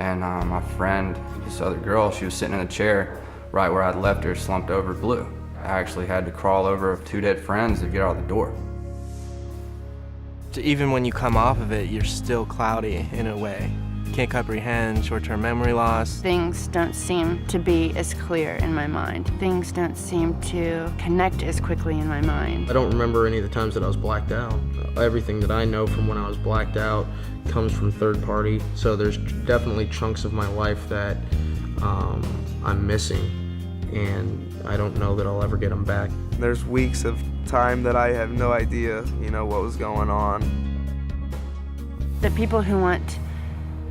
And my friend, this other girl, she was sitting in a chair right where I'd left her, slumped over, blue. I actually had to crawl over 2 dead friends to get out the door. Even when you come off of it, you're still cloudy in a way. Can't comprehend, short-term memory loss. Things don't seem to be as clear in my mind. Things don't seem to connect as quickly in my mind. I don't remember any of the times that I was blacked out. Everything that I know from when I was blacked out comes from third party, so there's definitely chunks of my life that I'm missing, and I don't know that I'll ever get them back. There's weeks of time that I have no idea, what was going on. The people who want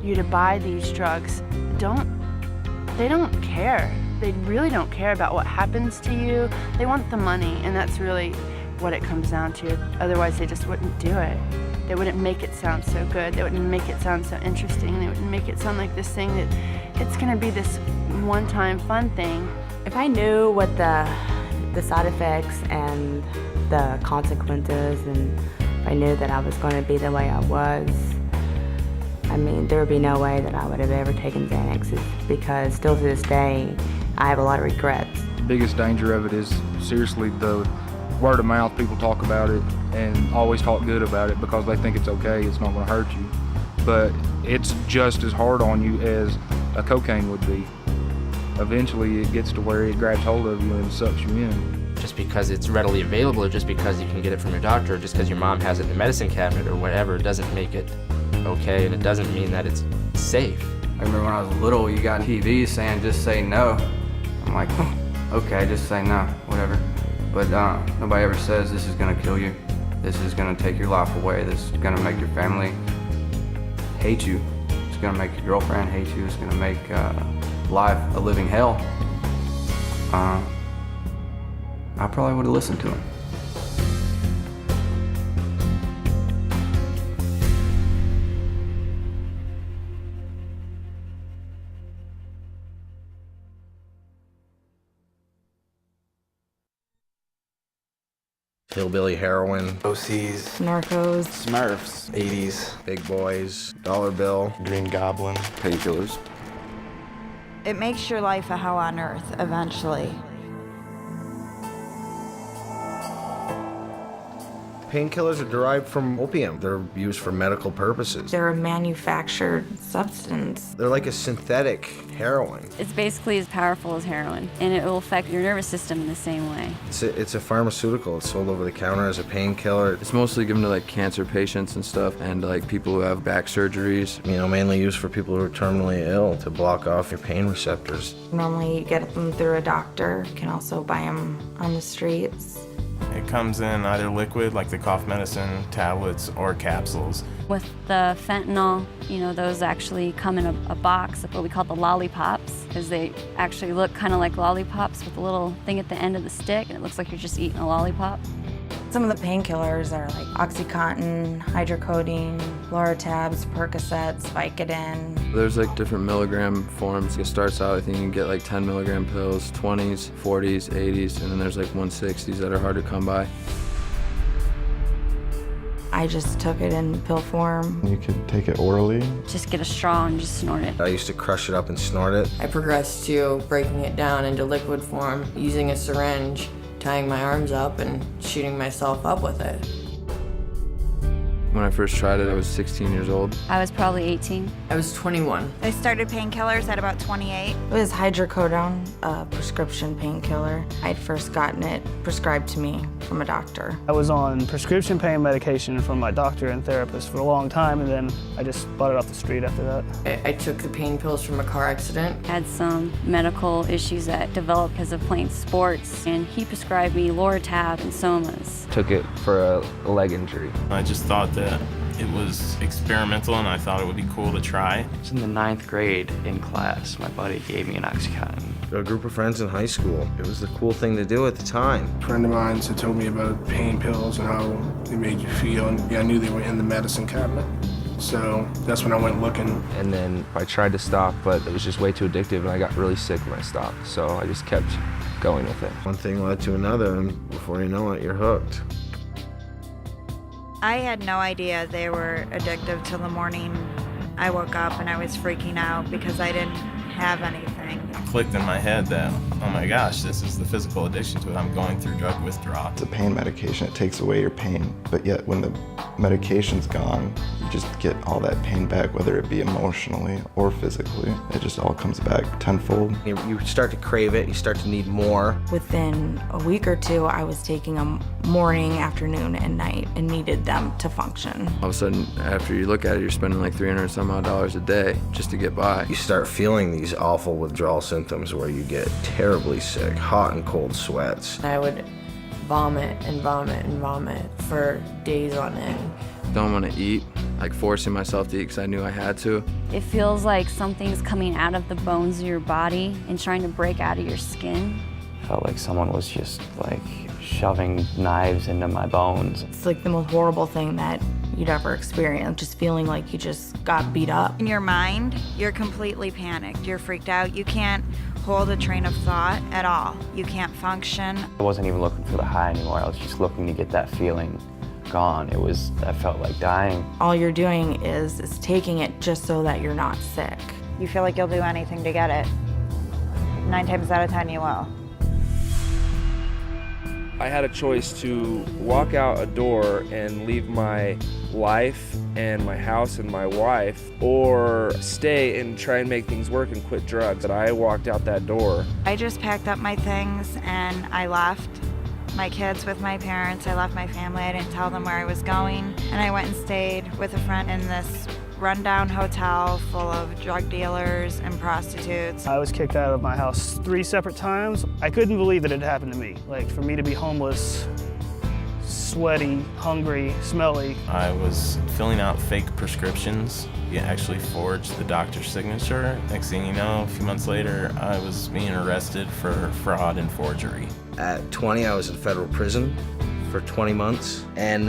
you to buy these drugs they don't care. They really don't care about what happens to you. They want the money, and that's really what it comes down to. Otherwise, they just wouldn't do it. They wouldn't make it sound so good. They wouldn't make it sound so interesting. They wouldn't make it sound like this thing that it's gonna be this one-time fun thing. If I knew what the side effects and the consequences, and if I knew that I was going to be the way I was, I mean, there would be no way that I would have ever taken Xanaxes because still to this day, I have a lot of regrets. The biggest danger of it is seriously the word of mouth. People talk about it and always talk good about it because they think it's okay, it's not going to hurt you. But it's just as hard on you as a cocaine would be. Eventually it gets to where it grabs hold of you and sucks you in. Just because it's readily available, or just because you can get it from your doctor, or just because your mom has it in the medicine cabinet or whatever, doesn't make it okay, and it doesn't mean that it's safe. I remember when I was little, you got TV saying just say no. I'm like, okay, just say no, whatever. But nobody ever says this is gonna kill you. This is gonna take your life away. This is gonna make your family hate you. It's gonna make your girlfriend hate you. It's gonna make life a living hell. I probably would have listened to him. Hillbilly heroin, OCs, Narcos, Smurfs, 80s, Big Boys, Dollar Bill, Green Goblin, Painkillers. It makes your life a hell on earth eventually. Painkillers are derived from opium. They're used for medical purposes. They're a manufactured substance. They're like a synthetic heroin. It's basically as powerful as heroin, and it will affect your nervous system in the same way. It's a pharmaceutical. It's sold over the counter as a painkiller. It's mostly given to like cancer patients and stuff, and like people who have back surgeries. You know, mainly used for people who are terminally ill to block off your pain receptors. Normally you get them through a doctor. You can also buy them on the streets. It comes in either liquid, like the cough medicine, tablets, or capsules. With the fentanyl, you know, those actually come in a box, what we call the lollipops, because they actually look kind of like lollipops with a little thing at the end of the stick, and it looks like you're just eating a lollipop. Some of the painkillers are like OxyContin, hydrocodone, Loratabs, Percocets, Vicodin. There's like different milligram forms. It starts out, I think you can get like 10 milligram pills, 20s, 40s, 80s, and then there's like 160s that are hard to come by. I just took it in pill form. You could take it orally. Just get a straw and just snort it. I used to crush it up and snort it. I progressed to breaking it down into liquid form, using a syringe, tying my arms up and shooting myself up with it. When I first tried it, I was 16 years old. I was probably 18. I was 21. I started painkillers at about 28. It was hydrocodone, a prescription painkiller. I'd first gotten it prescribed to me from a doctor. I was on prescription pain medication from my doctor and therapist for a long time, and then I just bought it off the street after that. I took the pain pills from a car accident. Had some medical issues that developed because of playing sports, and he prescribed me Loratab and Somas. Took it for a leg injury. I just thought that it was experimental and I thought it would be cool to try. It was in the 9th grade in class. My buddy gave me an OxyContin. A group of friends in high school. It was the cool thing to do at the time. A friend of mine told me about pain pills and how they made you feel, and I knew they were in the medicine cabinet. So that's when I went looking. And then I tried to stop, but it was just way too addictive, and I got really sick when I stopped. So I just kept going with it. One thing led to another, and before you know it, you're hooked. I had no idea they were addictive till the morning I woke up and I was freaking out because I didn't have anything. It clicked in my head that, oh my gosh, this is the physical addiction to it. I'm going through drug withdrawal. It's a pain medication. It takes away your pain, but yet when the medication's gone, you just get all that pain back, whether it be emotionally or physically. It just all comes back tenfold. You start to crave it, you start to need more. Within a week or two, I was taking them morning, afternoon, and night and needed them to function. All of a sudden, after you look at it, you're spending like $300 some odd a day just to get by. You start feeling these awful withdrawal symptoms where you get terribly sick, hot and cold sweats. I would vomit and vomit and vomit for days on end. Don't want to eat, like forcing myself to eat because I knew I had to. It feels like something's coming out of the bones of your body and trying to break out of your skin. Felt like someone was just like shoving knives into my bones. It's like the most horrible thing that you'd ever experience, just feeling like you just got beat up. In your mind, you're completely panicked. You're freaked out. You can't hold a train of thought at all. You can't function. I wasn't even looking for the high anymore. I was just looking to get that feeling gone, I felt like dying. All you're doing is taking it just so that you're not sick. You feel like you'll do anything to get it. 9 times out of 10 you will. I had a choice to walk out a door and leave my life and my house and my wife, or stay and try and make things work and quit drugs. But I walked out that door. I just packed up my things and I left my kids with my parents. I left my family. I didn't tell them where I was going. And I went and stayed with a friend in this rundown hotel full of drug dealers and prostitutes. I was kicked out of my house 3 separate times. I couldn't believe that it had happened to me. Like, for me to be homeless, sweaty, hungry, smelly. I was filling out fake prescriptions. You actually forged the doctor's signature. Next thing you know, a few months later, I was being arrested for fraud and forgery. At 20, I was in federal prison for 20 months. And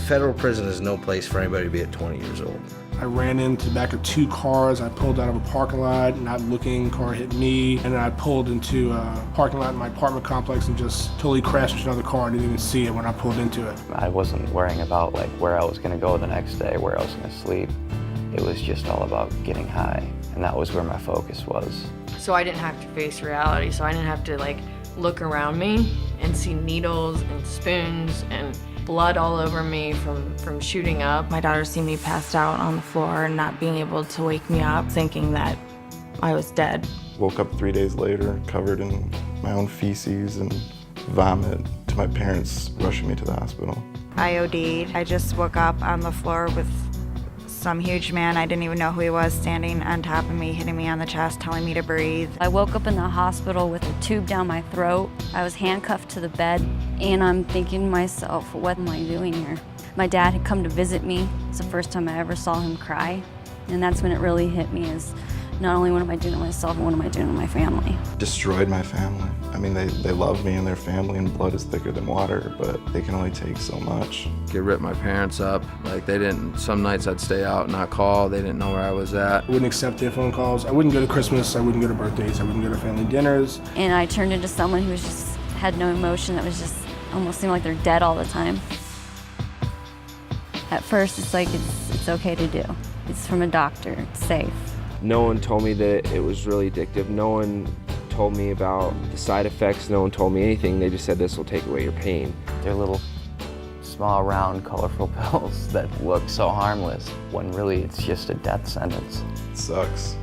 federal prison is no place for anybody to be at 20 years old. I ran into the back of 2 cars. I pulled out of a parking lot, not looking, car hit me. And then I pulled into a parking lot in my apartment complex and just totally crashed into another car. I didn't even see it when I pulled into it. I wasn't worrying about like where I was gonna go the next day, where I was gonna sleep. It was just all about getting high, and that was where my focus was. So I didn't have to face reality, so I didn't have to like look around me and see needles and spoons and blood all over me from shooting up. My daughter seen me passed out on the floor and not being able to wake me up, thinking that I was dead. Woke up 3 days later, covered in my own feces and vomit, to my parents rushing me to the hospital. I OD'd. I just woke up on the floor with some huge man, I didn't even know who he was, standing on top of me, hitting me on the chest, telling me to breathe. I woke up in the hospital with a tube down my throat. I was handcuffed to the bed, and I'm thinking to myself, what am I doing here? My dad had come to visit me. It's the first time I ever saw him cry, and that's when it really hit me, is not only what am I doing to myself, but what am I doing to my family? Destroyed my family. I mean, they love me and their family, and blood is thicker than water, but they can only take so much. It ripped my parents up. Like, they didn't, some nights I'd stay out and not call. They didn't know where I was at. I wouldn't accept their phone calls. I wouldn't go to Christmas. I wouldn't go to birthdays. I wouldn't go to family dinners. And I turned into someone who was just had no emotion, that was just almost seemed like they're dead all the time. At first, it's like it's okay to do. It's from a doctor, it's safe. No one told me that it was really addictive. No one told me about the side effects. No one told me anything. They just said this will take away your pain. They're little, small, round, colorful pills that look so harmless, when really it's just a death sentence. It sucks.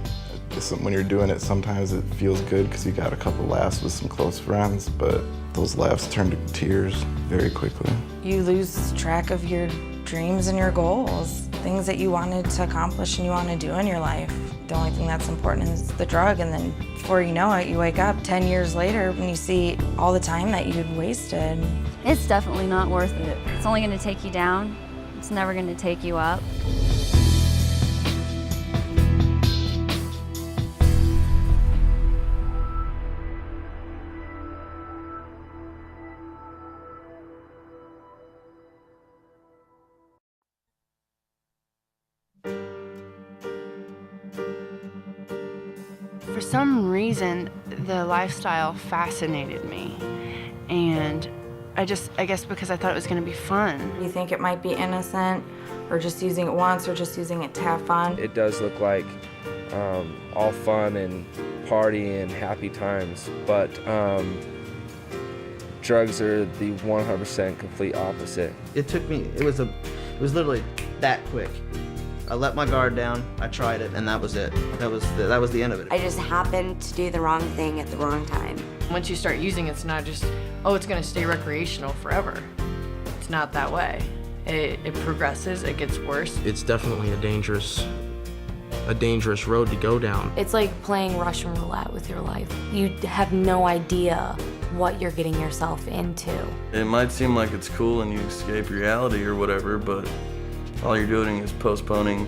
When you're doing it, sometimes it feels good because you got a couple laughs with some close friends, but those laughs turn to tears very quickly. You lose track of your dreams and your goals, things that you wanted to accomplish and you want to do in your life. The only thing that's important is the drug, and then before you know it, you wake up 10 years later and you see all the time that you'd wasted. It's definitely not worth it. It's only going to take you down. It's never going to take you up. For some reason, the lifestyle fascinated me, and I guess because I thought it was going to be fun. You think it might be innocent, or just using it once, or just using it to have fun. It does look like all fun and party and happy times, but drugs are the 100% complete opposite. It took me, it was literally that quick. I let my guard down, I tried it, and that was it. That was the end of it. I just happened to do the wrong thing at the wrong time. Once you start using it, it's not just, oh, it's gonna stay recreational forever. It's not that way. It progresses, it gets worse. It's definitely a dangerous road to go down. It's like playing Russian roulette with your life. You have no idea what you're getting yourself into. It might seem like it's cool and you escape reality or whatever, but all you're doing is postponing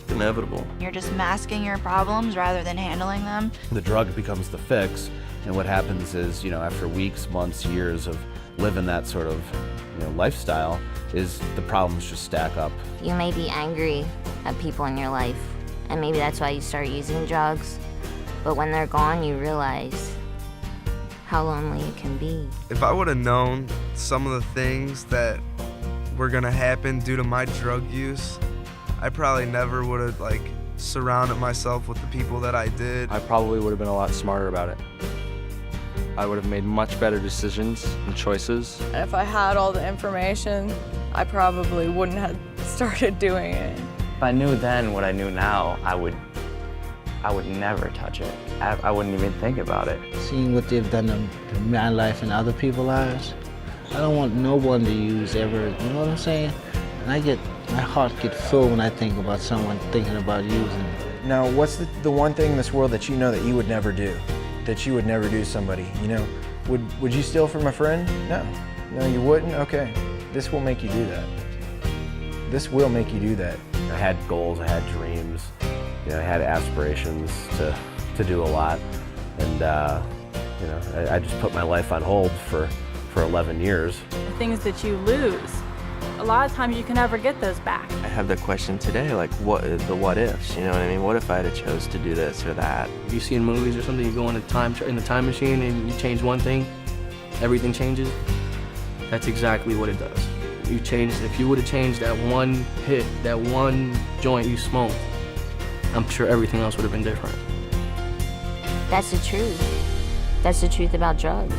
the inevitable. You're just masking your problems rather than handling them. The drug becomes the fix, and what happens is, after weeks, months, years of living that sort of, lifestyle, is the problems just stack up. You may be angry at people in your life, and maybe that's why you start using drugs, but when they're gone, you realize how lonely it can be. If I would have known some of the things that were gonna happen due to my drug use, I probably never would have like surrounded myself with the people that I did. I probably would have been a lot smarter about it. I would have made much better decisions and choices. If I had all the information, I probably wouldn't have started doing it. If I knew then what I knew now, I would never touch it. I wouldn't even think about it. Seeing what they've done to my life and other people's lives, I don't want no one to use ever, you know what I'm saying? And my heart gets full when I think about someone thinking about using it. Now, what's the one thing in this world that you know that you would never do? That you would never do to somebody, you know? Would you steal from a friend? No. No, you wouldn't? Okay. This will make you do that. This will make you do that. I had goals, I had dreams, you know, I had aspirations to do a lot, and you know, I just put my life on hold for 11 years. The things that you lose, a lot of times you can never get those back. I have the question today, like the what ifs, you know what I mean? What if I had chose to do this or that? You see in movies or something, you go in the time machine and you change one thing, everything changes. That's exactly what it does. You change, if you would have changed that one hit, that one joint you smoked, I'm sure everything else would have been different. That's the truth. That's the truth about drugs.